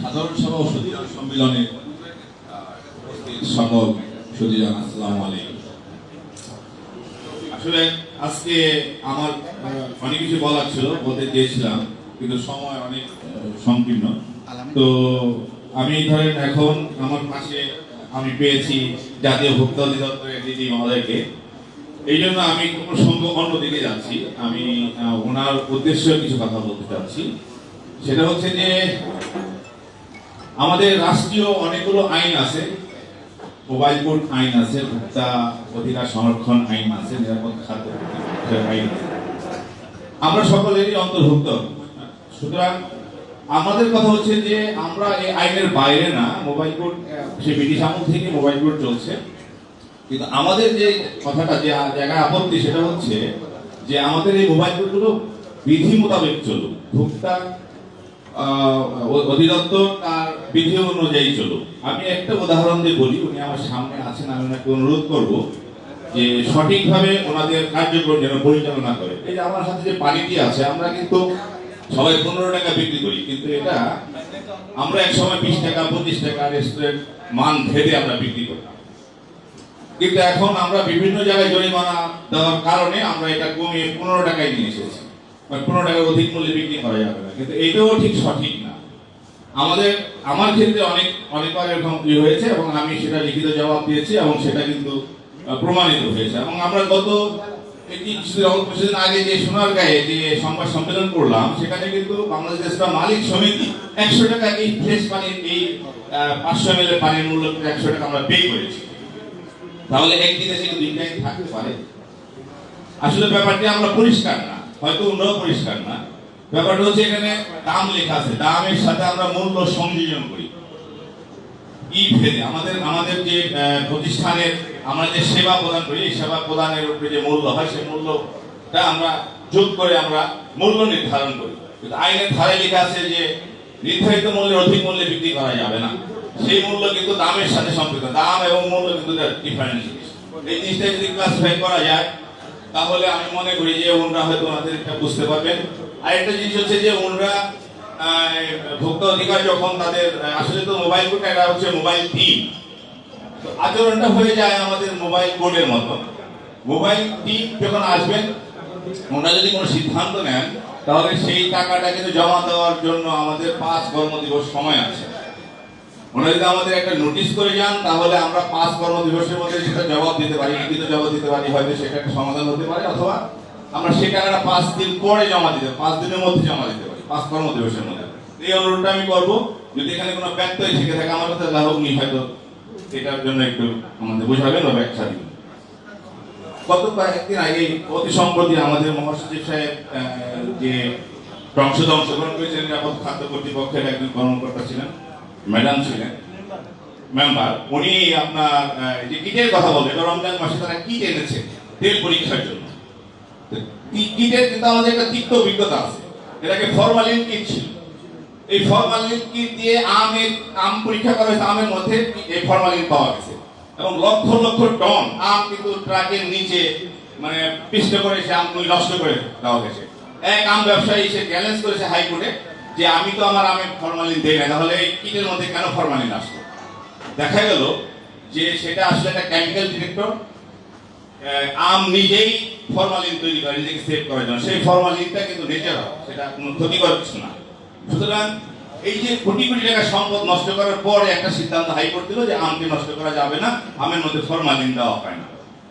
[SPEAKER 8] সাধারণ সভা ও সদীয় সম্মেলনে উপস্থিত সকল সুধীরান, আসসালামু আলাইকুম। আসলে আজকে আমার অনেক কিছু বলার ছিল, বলতে চেয়েছিলাম, কিন্তু সময় অনেক সংকীর্ণ। তো আমি ধরেন এখন আমার পাশে আমি পেয়েছি জাতীয় ভোক্তা অধিদপ্তরের দিদি মহোদয়কে। এই জন্য আমি প্রসঙ্গ অন্যদিকে যাচ্ছি। আমি ওনার উদ্দেশ্যে কিছু কথা বলতে চাচ্ছি। সেটা হচ্ছে যে আমাদের রাষ্ট্রীয় অনেকগুলো আইন আছে, মোবাইল কোড আইন আছে, ভোক্তা অধিকার সংরক্ষণ আইন আছে, নিরাপদ খাদ্য আইন আছে। আমরা সকলেরই অন্তর্ভুক্ত। সুতরাং আমাদের কথা হচ্ছে যে আমরা এই আইনের বাইরে না। মোবাইল কোড সে ব্রিটিশ আমল থেকে মোবাইল কোড চলছে, কিন্তু আমাদের যে কথাটা যে জায়গায় আপত্তি সেটা হচ্ছে যে আমাদের এই মোবাইল কোডগুলো বিধি মোতাবেক চলুক, ভোক্তা অধিদপ্তর তার বিধি অনুযায়ী চলুক। আমি একটা উদাহরণ দিয়ে বলি, উনি আমার সামনে আছেন, আমি ওনাকে অনুরোধ করব যে সঠিকভাবে ওনাদের কার্যক্রম যেন পরিচালনা করে। এই যে আমার হাতে যে পানিটি আছে, আমরা কিন্তু সবাই 15 টাকা বিক্রি করি, কিন্তু এটা আমরা এক সময় 20 টাকা 25 টাকা রেস্টুরেন্ট মান ভেদে আমরা বিক্রি করতাম, কিন্তু এখন আমরা বিভিন্ন জায়গায় জরিমানা দেওয়ার কারণে আমরা এটা কমিয়ে 15 টাকায় নিয়ে এসেছি। 15 টাকার অধিক মূল্যে বিক্রি করা যাবে না, কিন্তু এইটাও ঠিক সঠিক না। আমার ক্ষেত্রে অনেকবার এরকম হয়েছে এবং আমি সেটা লিখিত জবাব দিয়েছি এবং সেটা কিন্তু প্রমাণিত হয়েছে। এবং আমরা গত কিছুদিন আগে যে সোনারগাঁয়ে যে সংবাদ সম্মেলন করলাম, সেখানে কিন্তু বাংলাদেশ রেস্তোরাঁ মালিক সমিতি 100 টাকা এই ফ্রেশ পানির এই 500 ml পানির মূল্য 100 টাকা আমরা পে করেছি। তাহলে একদিনে সে 2 টাইম থাকতে পারে? আসলে ব্যাপারটি আমরা পরিষ্কার না, হয়তো অন্যও পরিষ্কার না। ব্যাপারটা হচ্ছে এখানে দাম লেখা আছে, দামের সাথে আমরা মূল্য সংযোজন করি। ই ভেদে আমাদের যে প্রতিষ্ঠানের আমরা যে সেবা প্রদান করি, এই সেবা প্রদানের উপরে যে মূল্য হয়, সেই মূল্যটা আমরা যোগ করে আমরা মূল্য নির্ধারণ করি। কিন্তু আইনের ধারে লেখা আছে যে নির্ধারিত মূল্যের অধিক মূল্যে বিক্রি করা যাবে না। সেই মূল্য কিন্তু দামের সাথে সম্পৃক্ত, দাম এবং মূল্য কিন্তু ডিফারেন্ট জিনিস। এই জিনিসটা যদি ক্লাসিফাই করা যায়, তাহলে আমি মনে করি যে ওনারা হয়তো ওনাদের এটা বুঝতে পারবেন। আরেকটা জিনিস হচ্ছে যে ওনারা ভোক্তা অধিকার যখন তাদের আসলে তো মোবাইল কোড এটা হচ্ছে মোবাইল টিম, তো আচরণটা হয়ে যায় আমাদের মোবাইল কোডের মতো। মোবাইল টিম যখন আসবেন, ওনারা যদি কোনো সিদ্ধান্ত নেন, তাহলে সেই টাকাটা কিন্তু জমা দেওয়ার জন্য আমাদের 5 কর্মদিবস সময় আছে। ওনারা যদি আমাদের একটা নোটিশ করে যান, তাহলে আমরা 5 কর্মদিবসের মধ্যে সেটা জবাব দিতে পারি, লিখিত জবাব দিতে পারি, হয়তো সেটা একটা সমাধান হতে পারে, অথবা আমরা সেই টাকাটা 5 দিন পরে জমা দিতে, 5 দিনের মধ্যে জমা দিতে পারি, 5 কর্মদিবসের মধ্যে। এই অনুরোধটা আমি করবো। যদি এখানে কোনো ব্যত্যয় থেকে থাকে, আমার কাছে লাভ উনি হয়তো এটার জন্য একটু আমাদের বোঝাবেন বা ব্যাখ্যা দিবেন। গত কয়েকদিন আগে অতি সম্প্রতি আমাদের মহাসচিব সাহেব যে সংসদে অংশগ্রহণ করেছেন, নিরাপদ খাদ্য কর্তৃপক্ষের একজন কর্মকর্তা ছিলেন, ম্যাডাম ছিলেন, মেম্বার। উনি আপনার যে কিটের কথা বললেন, রমজান মাসে তারা কিট এনেছে তেল পরীক্ষার জন্য। কিটের কিন্তু আমাদের একটা তিক্ত অভিজ্ঞতা আছে, এটাকে ফরমালিন কিট ছিল। এই ফরমালিন কিট দিয়ে আম পরীক্ষা করা হয়েছে, আমের মধ্যে এই ফরমালিন পাওয়া গেছে এবং লক্ষ লক্ষ টন আম কিন্তু ট্রাকের নিচে মানে পিষ্ট করে সে আম নষ্ট করে দেওয়া গেছে। এক আম ব্যবসায়ী সে চ্যালেঞ্জ করেছে হাইকোর্টে যে আমি তো আমার আমে ফরমালিন দেই না, তাহলে এই কিটের মধ্যে কেন ফরমালিন আসলো? দেখা গেল যে সেটা আসলে একটা কেমিক্যাল ডিটেক্টর। আম নিজেই ফরমালিন তৈরি করে নিজেকে সেভ করার জন্য, সেই ফরমালিনটা কিন্তু নেচারাল, সেটা কোনো ক্ষতিকর কিছু না। সুতরাং এই যে কোটি কোটি টাকা সম্পদ নষ্ট করার পরে একটা সিদ্ধান্ত হাইকোর্ট দিল যে আমকে নষ্ট করা যাবে না, আমের মধ্যে ফরমালিন দেওয়া হয় না।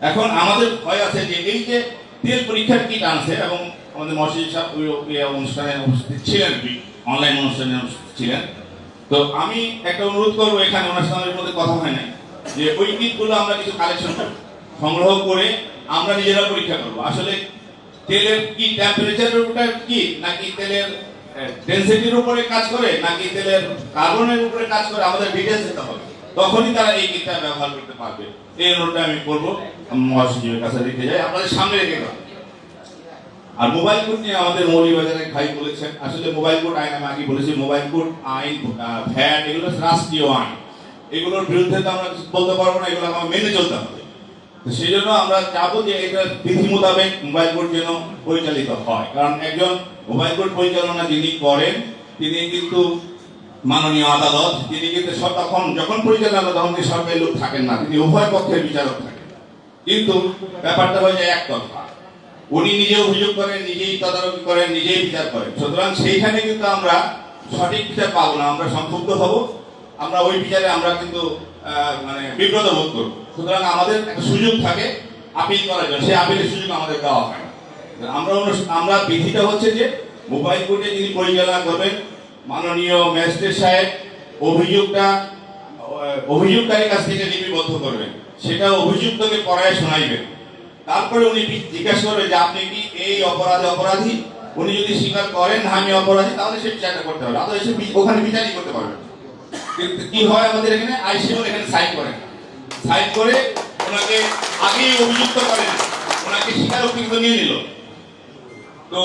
[SPEAKER 8] এখন আমাদের ভয় আছে যে এই যে তেল পরীক্ষার কিট আনছে, এবং আমাদের মসজিদ সাহেব ওই অনুষ্ঠানে উপস্থিত ছিলেন, অনলাইন অনুষ্ঠানে ছিলেন। তো আমি একটা অনুরোধ করবো, এখানে অনুষ্ঠানের মধ্যে কথা হয় না, যে ওই কিটগুলো আমরা কিছু কালেকশন করবো, সংগ্রহ করে আমরা নিজেরা পরীক্ষা করবো। আসলে তেলের কি টেম্পারেচারের উপরে কি, নাকি তেলের ডেনসিটির উপরে কাজ করে, নাকি তেলের কার্বনের উপরে কাজ করে, আমাদের ডিটেইলস দিতে হবে। তখনই তারা এই কিটটা ব্যবহার করতে পারবে। এই অনুরোধটা আমি করবো, মহাসচিবের কাছে রেখে যাই, আপনাদের সামনে রেখে যাই। আর মোবাইল কোড নিয়ে আমাদের মৌলভীবাজারের ভাই বলেছেন, আসলে মোবাইল কোড আইন আমি আগে বলেছি, মোবাইল কোড আইন, ভ্যাট, এগুলো রাষ্ট্রীয় আইন, এগুলোর বিরুদ্ধে তো আমরা বলতে পারবো না, এগুলো আমাকে মেনে চলতে হবে। তো সেই জন্য আমরা চাবো যে এটা বিধি মোতাবেক মোবাইল কোড যেন পরিচালিত হয়, কারণ একজন মোবাইল কোড পরিচালনা যিনি করেন, তিনি কিন্তু মাননীয় আদালত, তিনি কিন্তু তখন যখন পরিচালনা তখন তিনি সরকারি লোক থাকেন না, তিনি উভয় পক্ষের বিচারক থাকেন। কিন্তু ব্যাপারটা হয়ে যায় এক কথা, উনি নিজে অভিযোগ করেন, নিজেই তদারকি করেন, নিজেই বিচার করেন। সুতরাং সেইখানে কিন্তু আমরা সঠিক বিচার পাবো না, আমরা সংক্ষুব্ধ হব, আমরা ওই বিচারে আমরা কিন্তু মানে বিব্রত বোধ করবো। সুতরাং আমাদের একটা সুযোগ থাকে আপিল করার জন্য, সেই আপিলের সুযোগ আমাদের দেওয়া হয় না। আমরা বিধিটা হচ্ছে যে মোবাইল কোর্টে যিনি পরিচালনা করবেন মাননীয় ম্যাজিস্ট্রেট সাহেব অভিযোগকারীর কাছ থেকে লিপিবদ্ধ করবেন, সেটা অভিযুক্তকে পড়ায় শোনাইবেন। তারপরে উনি জিজ্ঞাসা করবেন যে আপনি কি এই অপরাধী। উনি যদি স্বীকার করেন আমি অপরাধী, তাহলে সে বিচারটা করতে হবে, তাহলে সে ওখানে বিচারই করতে পারবে। কিন্তু কি হয় আমাদের এখানে, আইসিএল এখানে সাইন করেন, সাইন করে ওনাকে আগেই অভিযুক্ত করেন, ওনাকে স্বীকারোক্তি কিন্তু নিয়ে নিল। তো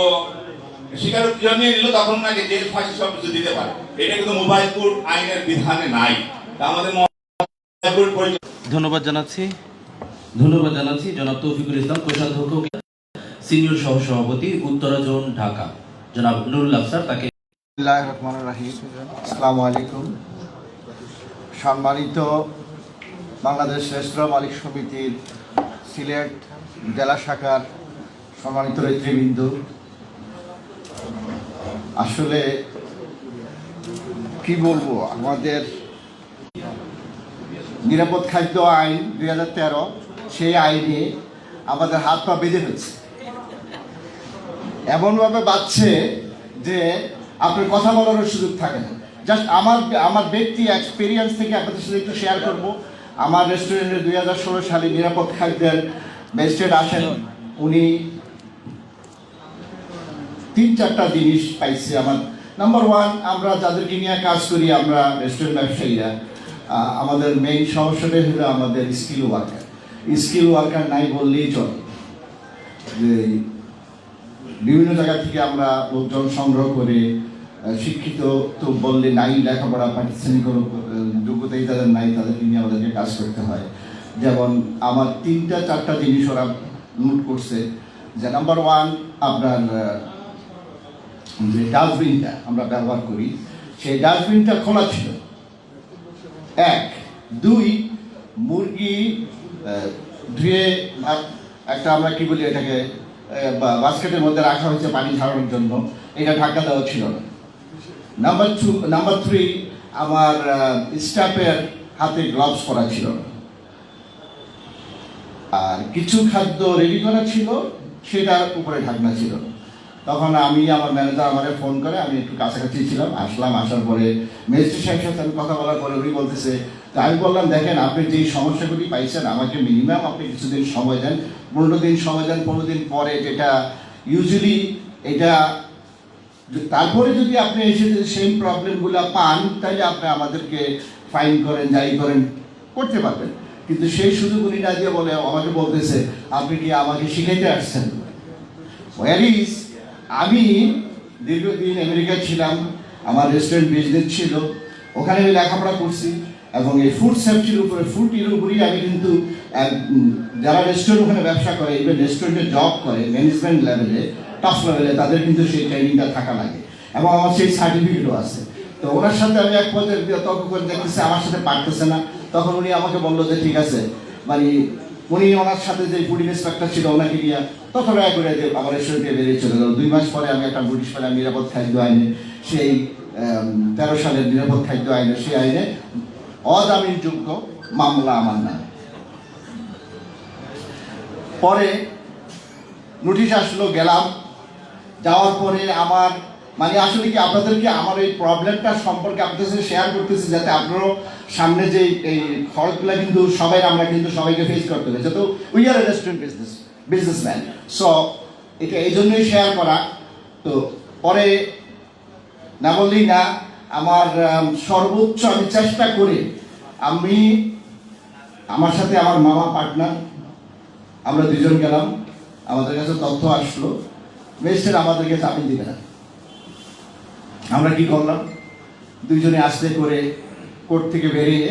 [SPEAKER 8] স্বীকারোক্তি নিয়ে নিল, তখন ওনাকে জেল ফাঁসি সব কিছু দিতে পারে। এটা কিন্তু মোবাইল কোর্ট আইনের বিধানে নাই। তা আমাদের
[SPEAKER 2] ধন্যবাদ জানাচ্ছি জনাব তৌফিকুল ইসলাম, কোষাধ্যক্ষ সিনিয়র সহসভাপতি উত্তরা জোন ঢাকা, জনাব নুরুল আফসার তাকে।
[SPEAKER 9] বিসমিল্লাহির রহমানির রহিম। আসসালামু আলাইকুম। সম্মানিত বাংলাদেশ রেস্তোরাঁ মালিক সমিতির সিলেট জেলা শাখার সম্মানিত নেতৃবৃন্দ, আসলে কি বলবো, আমাদের নিরাপদ খাদ্য আইন 2013 সেই আইনে আমাদের হাত পা বেঁধে ফেলছে, এমনভাবে বাঁধছে যে আপনার কথা বলারও সুযোগ থাকে না। জাস্ট আমার ব্যক্তি এক্সপিরিয়েন্স থেকে আপনাদের সাথে একটু শেয়ার করব। আমার রেস্টুরেন্টে 2016 সালে নিরাপদ খাদ্যের ম্যাজিস্ট্রেট আসেন, উনি 3-4টা জিনিস পাইছে। আমার নাম্বার 1, আমরা যাদেরকে নিয়ে কাজ করি, আমরা রেস্টুরেন্ট ব্যবসায়ীরা, আমাদের মেইন সমস্যাটাই হলো আমাদের স্কিল ওয়ার্কার নাই বললেই চলে। যে বিভিন্ন জায়গা থেকে আমরা লোকজন সংগ্রহ করে, শিক্ষিত তো বললে নাই, লেখাপড়া পাকিস্তানি কোনো যোগ্যতাই তাদের নাই, তাদেরকে নিয়ে আমাদেরকে কাজ করতে হয়। যেমন আমার 3-4টা জিনিস ওরা নোট করছে। যে নাম্বার 1, আপনার যে ডাস্টবিনটা আমরা ব্যবহার করি, সেই ডাস্টবিনটা খোলা ছিল। 1, 2, মুরগি ধুয়ে একটা আমরা কি বলি এটাকে বাস্কেটের মধ্যে রাখা হয়েছে পানি ঝাড়ানোর জন্য, এটা ঢাকা দেওয়া ছিল না। নাম্বার 3, আমার স্টাফের হাতে গ্লাভস পরা ছিল না। আর কিছু খাদ্য রেডি করা ছিল, সেটার উপরে ঢাকনা ছিল না। তখন আমার ম্যানেজার আমাকে ফোন করে, আমি একটু কাছাকাছি ছিলাম, আসার পরে ম্যাজিস্ট্রেট সাহেবের সাথে আমি কথা বলার পরে উনি বলতেছে, তা আমি বললাম দেখেন আপনি যেই সমস্যাগুলি পাইছেন আমাকে মিনিমাম আপনি কিছুদিন সময় দেন, 15 দিন সময় দেন। 15 দিন পরে যেটা ইউজুয়ালি এটা তারপরে যদি আপনি এসে যদি সেম প্রবলেমগুলো পান, তাহলে আপনি আমাদেরকে ফাইন করেন, যাই করেন করতে পারবেন। কিন্তু সেই সুযোগ উনি না দিয়ে বলে আমাকে বলতেছে আপনি কি আমাকে শিখাইতে আসছেন। ওয়ারিস আমি দীর্ঘদিন আমেরিকায় ছিলাম, আমার রেস্টুরেন্ট বিজনেস ছিল, ওখানে আমি লেখাপড়া করছি এবং এই ফুড সেফটির উপরে, ফুডের উপরেই আমি কিন্তু যারা রেস্টুরেন্ট ওখানে ব্যবসা করে, ইভেন রেস্টুরেন্টে জব করে ম্যানেজমেন্ট লেভেলে, টপ লেভেলে, তাদের কিন্তু সেই ট্রেনিংটা থাকা লাগে এবং আমার সেই সার্টিফিকেটও আছে। তো ওনার সাথে আমি এক পর্যায়ে তর্ক করে দেখতেছি আমার সাথে পারতেছে না। তখন উনি আমাকে বললো যে ঠিক আছে, মানে উনি ওনার সাথে যে ফুড ইন্সপেক্টর ছিল ওনাকে নিয়ে তত রায় করে যে আমার রেস্টুরেন্টে বেরিয়ে চলে গেল। 2 মাস পরে আমি একটা নোটিশ পেলাম নিরাপদ খাদ্য আইনে, সেই 13 সালের নিরাপদ খাদ্য আইনে, সেই আইনে অজামিনযোগ্য মামলা আমার নাম। পরে নোটিশ আসলো, গেলাম, যাওয়ার পরে আমার মানে আসলে কি আপনাদেরকে আমার এই প্রবলেমটা সম্পর্কে আপনাদের সাথে শেয়ার করতেছি, যাতে আপনারও সামনে যে এই খরচগুলো কিন্তু আমরা কিন্তু সবাইকে ফেস করতে হবে, যেহেতু we are restaurant businessman. So এটা এই জন্যই শেয়ার করা। তো পরে না বললেই না, আমার সর্বোচ্চ আমি চেষ্টা করি, আমার সাথে আমার মামা পার্টনার, আমরা 2 জন গেলাম, আমাদের কাছে তথ্য আসলো ম্যাজিস্ট্রেট আমাদেরকে জামিন দিবে না। আমরা কি করলাম, 2 জনে আস্তে করে কোর্ট থেকে বেরিয়ে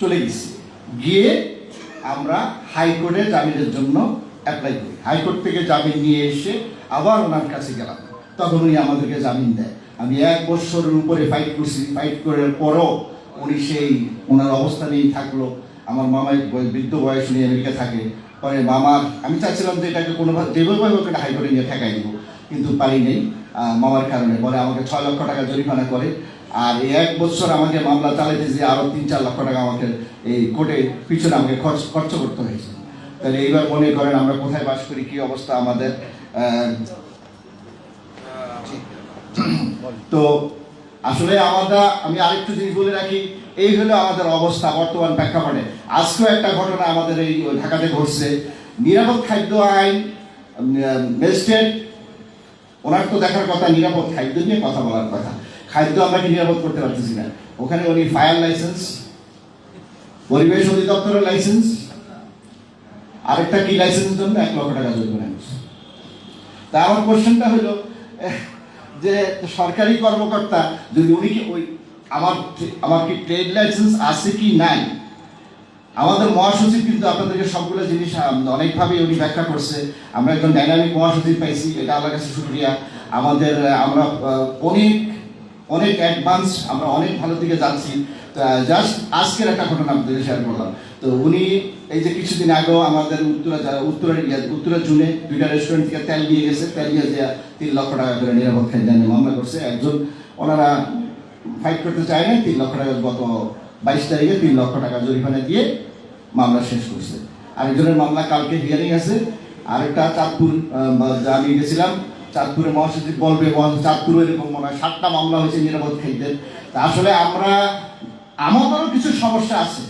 [SPEAKER 9] চলে গেছি, গিয়ে আমরা হাইকোর্টে জামিনের জন্য অ্যাপ্লাই করি। হাইকোর্ট থেকে জামিন নিয়ে এসে আবার ওনার কাছে গেলাম, তখন উনি আমাদেরকে জামিন দেয়। আমি 1 বছরের উপরে ফাইট করছি, ফাইট করার পরও উনি সেই ওনার অবস্থানেই থাকলো। আমার মামা বৃদ্ধ বয়স উনি আমেরিকা থাকে, পরে মামার আমি চাচ্ছিলাম যে এটাকে কোনোভাবে যেভাবে হোক এটা হাইকোর্টে নিয়ে ঠেকাই দিব, কিন্তু পারি নেই মামার কারণে। পরে আমাকে 6 লক্ষ টাকা জরিমানা করে, আর এই 1 বছর আমাকে মামলা চালাইতে যে আরও 3-4 লক্ষ টাকা আমাকে এই কোর্টে পিছনে আমাকে খরচ করতে হয়েছে। তাহলে এইবার মনে করেন আমরা কোথায় বাস করি, কি অবস্থা আমাদের। তো আসলে আমি আরেকটু জিনিস বলে রাখি, এই হলো আমাদের অবস্থা বর্তমান প্রেক্ষাপটে। আজকেও একটা ঘটনা আমাদের এই ঢাকাতে ঘটছে। নিরাপদ খাদ্য আইন, ম্যাজিস্ট্রেট ওনার তো দেখার কথা নিরাপদ খাদ্য নিয়ে কথা বলার কথা। খাদ্য আমরা কি নিরাপদ করতে পারতেছি না। ওখানে উনি ফায়ার লাইসেন্স, পরিবেশ অধিদপ্তরের লাইসেন্স, আরেকটা কি লাইসেন্সের জন্য 1 লক্ষ টাকা জরিমানা করছে। তা আমার কোশ্চেনটা হলো যে সরকারি কর্মকর্তা যদি উনি কি ওই আমার কি ট্রেড লাইসেন্স আছে কি নাই। আমাদের মহাসচিব কিন্তু আপনাদেরকে সবগুলো জিনিস অনেকভাবে উনি ব্যাখ্যা করছে। আমরা একজন ডাইনামিক মহাসচিব পাইছি, এটা আল্লাহর কাছে শুকরিয়া। আমরা অনেক অ্যাডভান্স, আমরা অনেক ভালো দিকে যাচ্ছি। জাস্ট আজকের একটা ঘটনা আপনাদের শেয়ার করলাম। তো উনি এই যে কিছুদিন আগেও আমাদের উত্তরা জুনে 2টা রেস্টুরেন্ট থেকে তেল নিয়ে গেছে, তেল নিয়ে যে 3 লক্ষ টাকা করে নিরাপদ খাদ্য আইনে মামলা করছে। একজন ওনারা ফাইট করতে চায় না, 3 লক্ষ টাকা গত 22 তারিখে 3 লক্ষ টাকা জরিমানা দিয়ে মামলা শেষ করছে। আরেকজনের মামলা কালকে হিয়ারিং আছে। আরেকটা চাঁদপুর, আমি গেছিলাম চাঁদপুরে, মহাসচিব বলবে চাঁদপুরে এরকম মনে হয় 7টা মামলা হয়েছে নিরাপদ খাদ্যের। তা আসলে আমাদেরও কিছু সমস্যা আছে,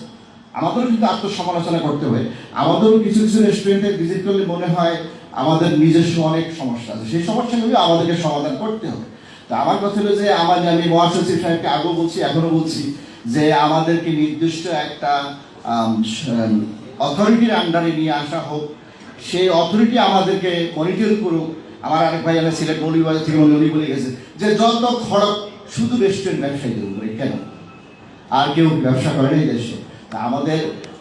[SPEAKER 9] আমাদেরও কিন্তু আত্মসমালোচনা করতে হবে। আমাদেরও কিছু কিছু রেস্টুরেন্টে ভিজিট করলে মনে হয় আমাদের নিজস্ব অনেক সমস্যা আছে, সেই সমস্যাগুলো আমাদেরকে সমাধান করতে হবে। তো আমার কথা হলো যে আমি মহাসচিব সাহেবকে আগেও বলছি, এখনো বলছি যে আমাদেরকে নির্দিষ্ট একটা অথরিটির আন্ডারে নিয়ে আসা হোক, সেই অথরিটি আমাদেরকে মনিটর করুক। আমার আরেক ভাই আমি সিলেট মৌলভীবাজার থেকে উনি বলে গেছে যে যত খরচ শুধু রেস্টুরেন্ট ব্যবসায়ীদের উপরে, কেন আর কেউ ব্যবসা করে না এই দেশে। তা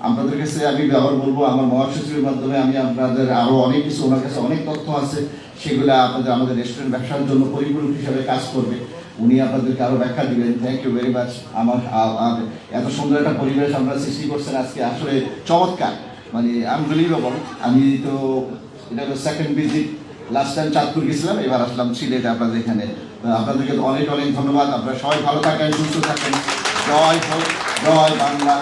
[SPEAKER 9] আপনাদের কাছে আমি আবার বলবো, আমার মহাসচিবের মাধ্যমে আমি আপনাদের আরও অনেক কিছু, ওনার কাছে অনেক তথ্য আছে, সেগুলো আমাদের রেস্টুরেন্ট ব্যবসার জন্য পরিপূরক হিসাবে কাজ করবে। উনি আপনাদেরকে আরও ব্যাখ্যা দিবেন। Thank you very much. এত সুন্দর একটা পরিবেশ আপনারা সৃষ্টি করছেন আজকে, আসলে চমৎকার, মানে আনবিলিভেবল। আমি তো এটা হলো second visit, last time Chandpur গেছিলাম, এবার আসলাম সিলেটে আপনাদের এখানে। আপনাদেরকে অনেক অনেক ধন্যবাদ। আপনারা সবাই ভালো থাকেন, সুস্থ থাকেন। জয় হোক, জয় বাংলা,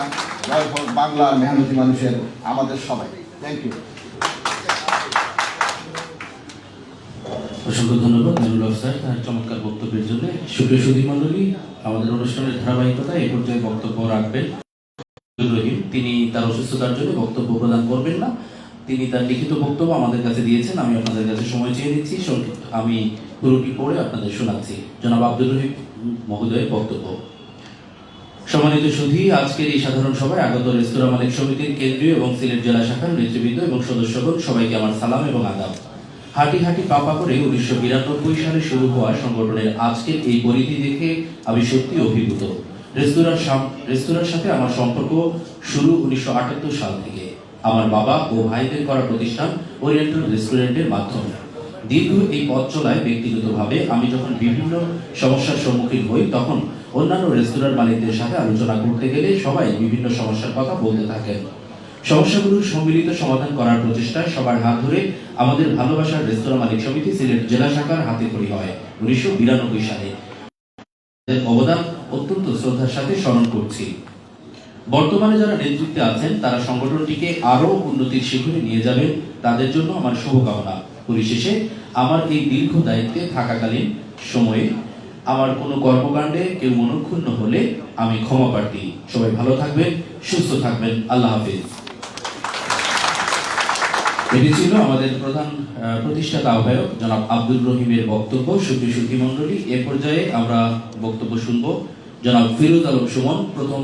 [SPEAKER 9] জয় হোক বাংলার মেহনতি মানুষের, আমাদের সবাই। Thank you.
[SPEAKER 2] অসংখ্য ধন্যবাদ নুরুল স্যার তার চমৎকার বক্তব্যের জন্য। সুপ্রিয় সুধী মণ্ডলী, আমাদের অনুষ্ঠানের ধারাবাহিকতা এই পর্যায়ে বক্তব্য রাখবেন রহিম। তিনি তার অসুস্থতার জন্য বক্তব্য প্রদান করবেন না। তিনি তার লিখিত বক্তব্য আমাদের কাছে দিয়েছেন। আমি আপনাদের কাছে সময় চেয়ে নিচ্ছি, আমি পুরোটি পড়ে আপনাদের শোনাচ্ছি। জনাব আব্দুর রহিম মহোদয়ের বক্তব্য। সম্মানিত সুধী, আজকের এই সাধারণ সভায় আগত রেস্তোরাঁ মালিক সমিতির কেন্দ্রীয় এবং সিলেট জেলা শাখার নেতৃবৃন্দ এবং সদস্যগণ, সবাইকে আমার সালাম এবং আদাব। হাঁটি হাঁটি পাপা করে 1992 সালে শুরু হওয়া সংগঠনের আজকের এই পরিধি দেখে আমি সত্যি অভিভূত। রেস্তোরাঁর সাথে আমার সম্পর্ক শুরু 1978 সাল থেকে। আমার বাবা ও ভাইদের করা প্রতিষ্ঠান ওরিয়েন্টাল রেস্টুরেন্টের মাধ্যমে। দীর্ঘ এই পথ চলায় ব্যক্তিগতভাবে আমি যখন বিভিন্ন সমস্যার সম্মুখীন হই, তখন অন্যান্য রেস্তোরাঁর মালিকদের সাথে আলোচনা করতে গেলে সবাই বিভিন্ন সমস্যার কথা বলতে থাকেন। সমস্যাগুলোর সম্মিলিত সমাধান করার প্রচেষ্টায় সবার হাত ধরে আমাদের ভালোবাসার রেস্তোরাঁ মালিক সমিতি সিলেট জেলা শাখার হাতে খড়ি হয় 1992 সালে। অবদান অত্যন্ত শ্রদ্ধার সাথে স্মরণ করছি। বর্তমানে যারা নেতৃত্বে আছেন তারা সংগঠনটিকে আরো উন্নতির শিখরে নিয়ে যাবেন, তাদের জন্য আমার শুভকামনা। পরিশেষে আমার এই দীর্ঘ দায়িত্বে থাকাকালীন সময়ে আমার কোনো কর্মকাণ্ডে কেউ মনক্ষুণ্ণ হলে আমি ক্ষমা প্রার্থী। সবাই ভালো থাকবেন, সুস্থ থাকবেন। আল্লাহ হাফিজ। এটি ছিল আমাদের প্রধান প্রতিষ্ঠাতা আহ্বায়ক জনাব আব্দুর রহিমের বক্তব্য। সুপ্রিয় সুধী মণ্ডলী, এ পর্যায়ে আমরা বক্তব্য শুনব জনাব ফিরোজ আলম সুমন, প্রথম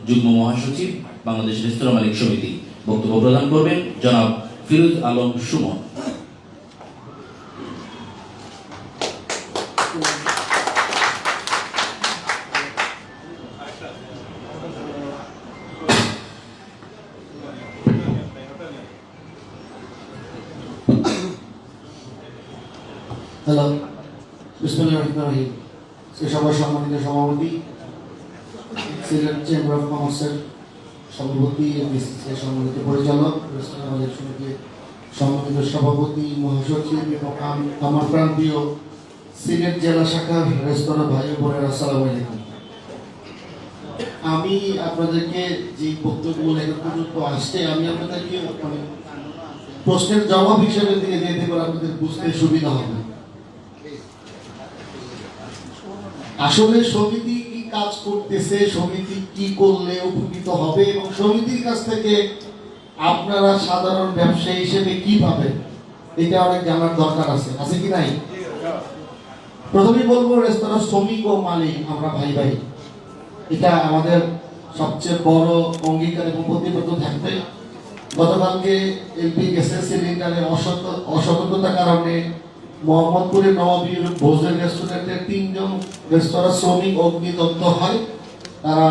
[SPEAKER 2] যুগ্ম মহাসচিব, বাংলাদেশ রেস্তোরাঁ মালিক সমিতি। বক্তব্য প্রদান করবেন জনাব ফিরোজ আলম সুমন।
[SPEAKER 10] হ্যালো, বিসমিল্লাহির রহমানির রহিম।
[SPEAKER 7] এ সভার সম্মানিত সভাপতি, সিলেট চেম্বার অফ কমার্সের সভাপতি, বিসিসিআই সম্মানিত পরিচালক, রেস্তোরাঁ মালিক সমিতির সম্মানিত সভাপতি, মহাসচিব এবং আমার প্রান্তীয় সিলেট জেলা শাখার রেস্তোরাঁ ভাই ও বোনেরা, আসসালামু আলাইকুম। আমি আপনাদেরকে যে বক্তব্যগুলো এখন পর্যন্ত আসছে, আমি আপনাদেরকে প্রশ্নের জবাব হিসেবে দিয়ে যেতে পারে আপনাদের বুঝতে সুবিধা হবে। আসলে সমিতি কি কাজ করতেছে, সমিতি কি করলে উপকৃত হবে এবং সমিতির কাছ থেকে আপনারা সাধারণ ব্যবসায়ী হিসেবে কি পাবেন, এটা অনেক জানার দরকার আছে কি নাই? প্রথমেই বলবো, রেস্তোরাঁ শ্রমিক ও মালিক আমরা ভাই ভাই, এটা আমাদের সবচেয়ে বড় অঙ্গীকার এবং প্রতিবদ্ধ থাকবে। গতকালকে এলপি গ্যাসের সিলিন্ডারের অসতর্কতার কারণে মোহাম্মদপুরের নবাবীর ভোজের রেস্টুরেন্টের 3 জন রেস্তোরাঁ শ্রমিক অগ্নিদগ্ধ হয়। তারা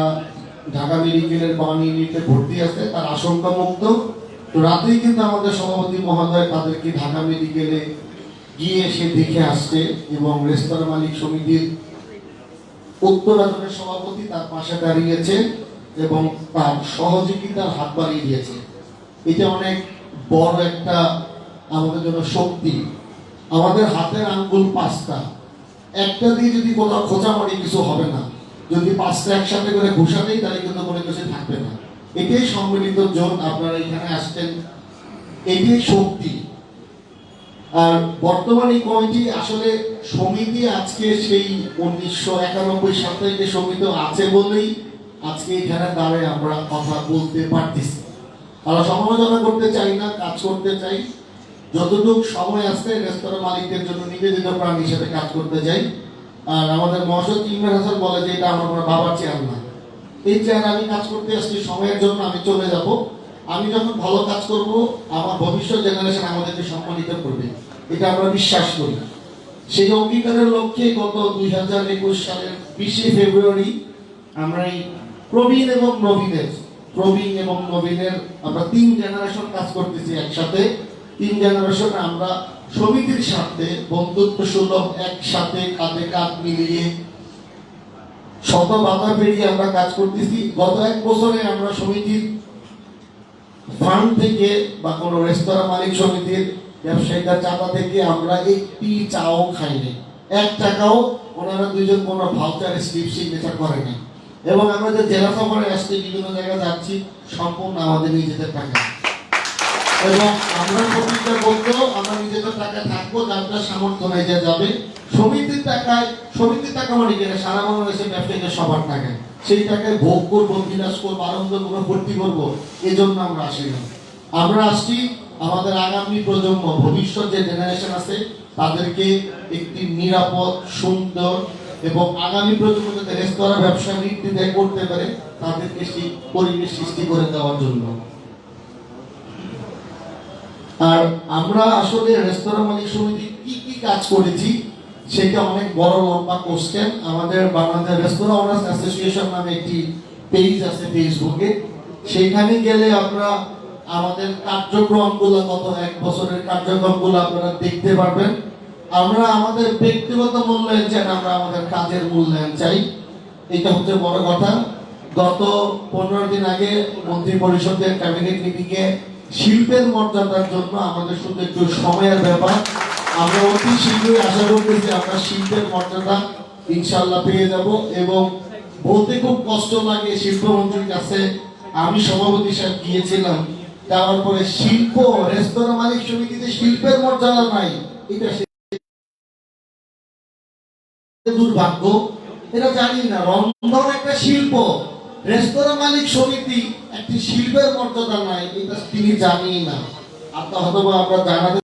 [SPEAKER 7] ঢাকা মেডিকেলের বার্ন ইউনিটে ভর্তি আছে, তার আশঙ্কা মুক্ত। তো রাতেই কিন্তু আমাদের সভাপতি মহোদয় তাদেরকে ঢাকা মেডিকেলে গিয়ে এসে দেখে আসছে এবং রেস্তোরাঁ মালিক সমিতির উত্তরাঞ্চলের সভাপতি তার পাশে দাঁড়িয়েছে এবং তার সহযোগিতার হাত বাড়িয়ে দিয়েছে। এটা অনেক বড় একটা আমাদের জন্য শক্তি। আমাদের হাতের আঙ্গুল 5টা, একটা দিয়ে যদি কোথাও খোঁচামারি কিছু হবে না, যদি 5টা একসাথে করে ঘুষা দেই তাহলে কিন্তু কোনো কিছু থাকবে না। এটাই সম্মিলিত জোট, আপনারা এখানে আসছেন, এটাই শক্তি। আর বর্তমানে কমিটি আসলে সমিতি আজকে সেই 1991 সাল থেকে সমিতি আছে বলেই আজকে এখানে দাঁড়িয়ে আমরা কথা বলতে পারতেছি। আমরা সমালোচনা করতে চাই না, কাজ করতে চাই। যতটুকু সময় আছে রেস্তোরাঁ মালিকদের জন্য নিবেদিত প্রাণ হিসেবে কাজ করতে চাই। আর আমাদের মহাসচিব ইমরান হাসান বলে যে এটা আমার বাবার চেয়ার না, এই চেয়ারে আমি কাজ করতে আসছি, সময়ের জন্য আমি চলে যাব। আমি যখন ভালো কাজ করব, আমার ভবিষ্যৎ জেনারেশন আমাদেরকে সম্মানিত করবে, এটা আমরা বিশ্বাস করি। সেই অঙ্গীকারের লক্ষ্যে গত 2021 সালের 20 ফেব্রুয়ারি আমরা এই প্রবীণ এবং নবীনের আমরা 3 জেনারেশন কাজ করতেছি একসাথে। 3 জেনারেশন আমরা সমিতির সাথে বন্ধুত্ব সুলভ একসাথে কাঁধে কাঁধ মিলিয়ে শত বাধা পেরিয়ে আমরা কাজ করতেছি। গত 1 বছরে আমরা সমিতির ফান্ড থেকে বা কোনো রেস্তোরাঁ মালিক সমিতির ব্যবসায়িকদের চাঁদা থেকে আমরা একটি চাও খাইনি, 1 টাকাও ওনারা 2 জন কোনো ভাউচার স্লিপ সিগনেচার করেনি। এবং আমরা যে জেলা সফরে আসছি, বিভিন্ন জায়গায় যাচ্ছি, সম্পূর্ণ আমাদের নিজেদের টাকা। এবং আমরা প্রতিটা বলতেও আমরা নিজেদের টাকা থাকবো, যার সামর্থ্য নেই যে যাবে। সমিতির টাকা মানে কি, সারা বাংলাদেশের ব্যবসায়ীদের সবার টাকায়, সেই টাকায় ভোগ করবো, বিলাস করবো, আনন্দ করবো, ভর্তি করবো, এই জন্য আমরা আসি না। আমরা আসছি আমাদের আগামী প্রজন্ম, ভবিষ্যৎ যে জেনারেশন আছে তাদেরকে একটি নিরাপদ, সুন্দর এবং আগামী প্রজন্ম যাতে রেস্তোরাঁ ব্যবসা নির্দ্বিধায় করতে পারে তাদেরকে সেই পরিবেশ সৃষ্টি করে দেওয়ার জন্য। আর আমরা আসলে রেস্তোরাঁ মালিক সমিতি কি কি কাজ করেছি সেটা অনেক বড় লম্বা কোশ্চেন। আমাদের বাংলাদেশ রেস্তোরাঁ ওনার্স অ্যাসোসিয়েশন নামে একটি পেজ আছে ফেসবুকে, সেইখানে গেলে আমরা আমাদের কার্যক্রমগুলো, গত 1 বছরের কার্যক্রমগুলো আপনারা দেখতে পারবেন। আমরা আমাদের ব্যক্তিগত মূল্যায়ন চাই না, আমরা আমাদের কাজের মূল্যায়ন চাই, এটা হচ্ছে বড় কথা। গত 15 দিন আগে মন্ত্রী পরিষদের ক্যাবিনেট মিটিংয়ে শিল্পের মর্যাদার জন্য আমাদের শুধু একটু সময়ের ব্যাপার, আমরা অতি শীঘ্রই আশা করতেছি আমরা শিল্পের মর্যাদা ইনশাআল্লাহ পেয়ে যাব। এবং বলতে খুব কষ্ট লাগে, শিল্পমন্ত্রীর কাছে আমি সভাপতি সাহেব গিয়েছিলাম, যাওয়ার পরে শিল্প রেস্তোরাঁ মালিক সমিতিতে শিল্পের মর্যাদা নাই, এটা দুর্ভাগ্য। এটা জানি না, রন্ধন একটা শিল্প, রেস্তোরাঁ মালিক সমিতি একটি শিল্পের মর্যাদা নাই, এটা তিনি জানি না। আপনার হয়তো আমরা জানাতে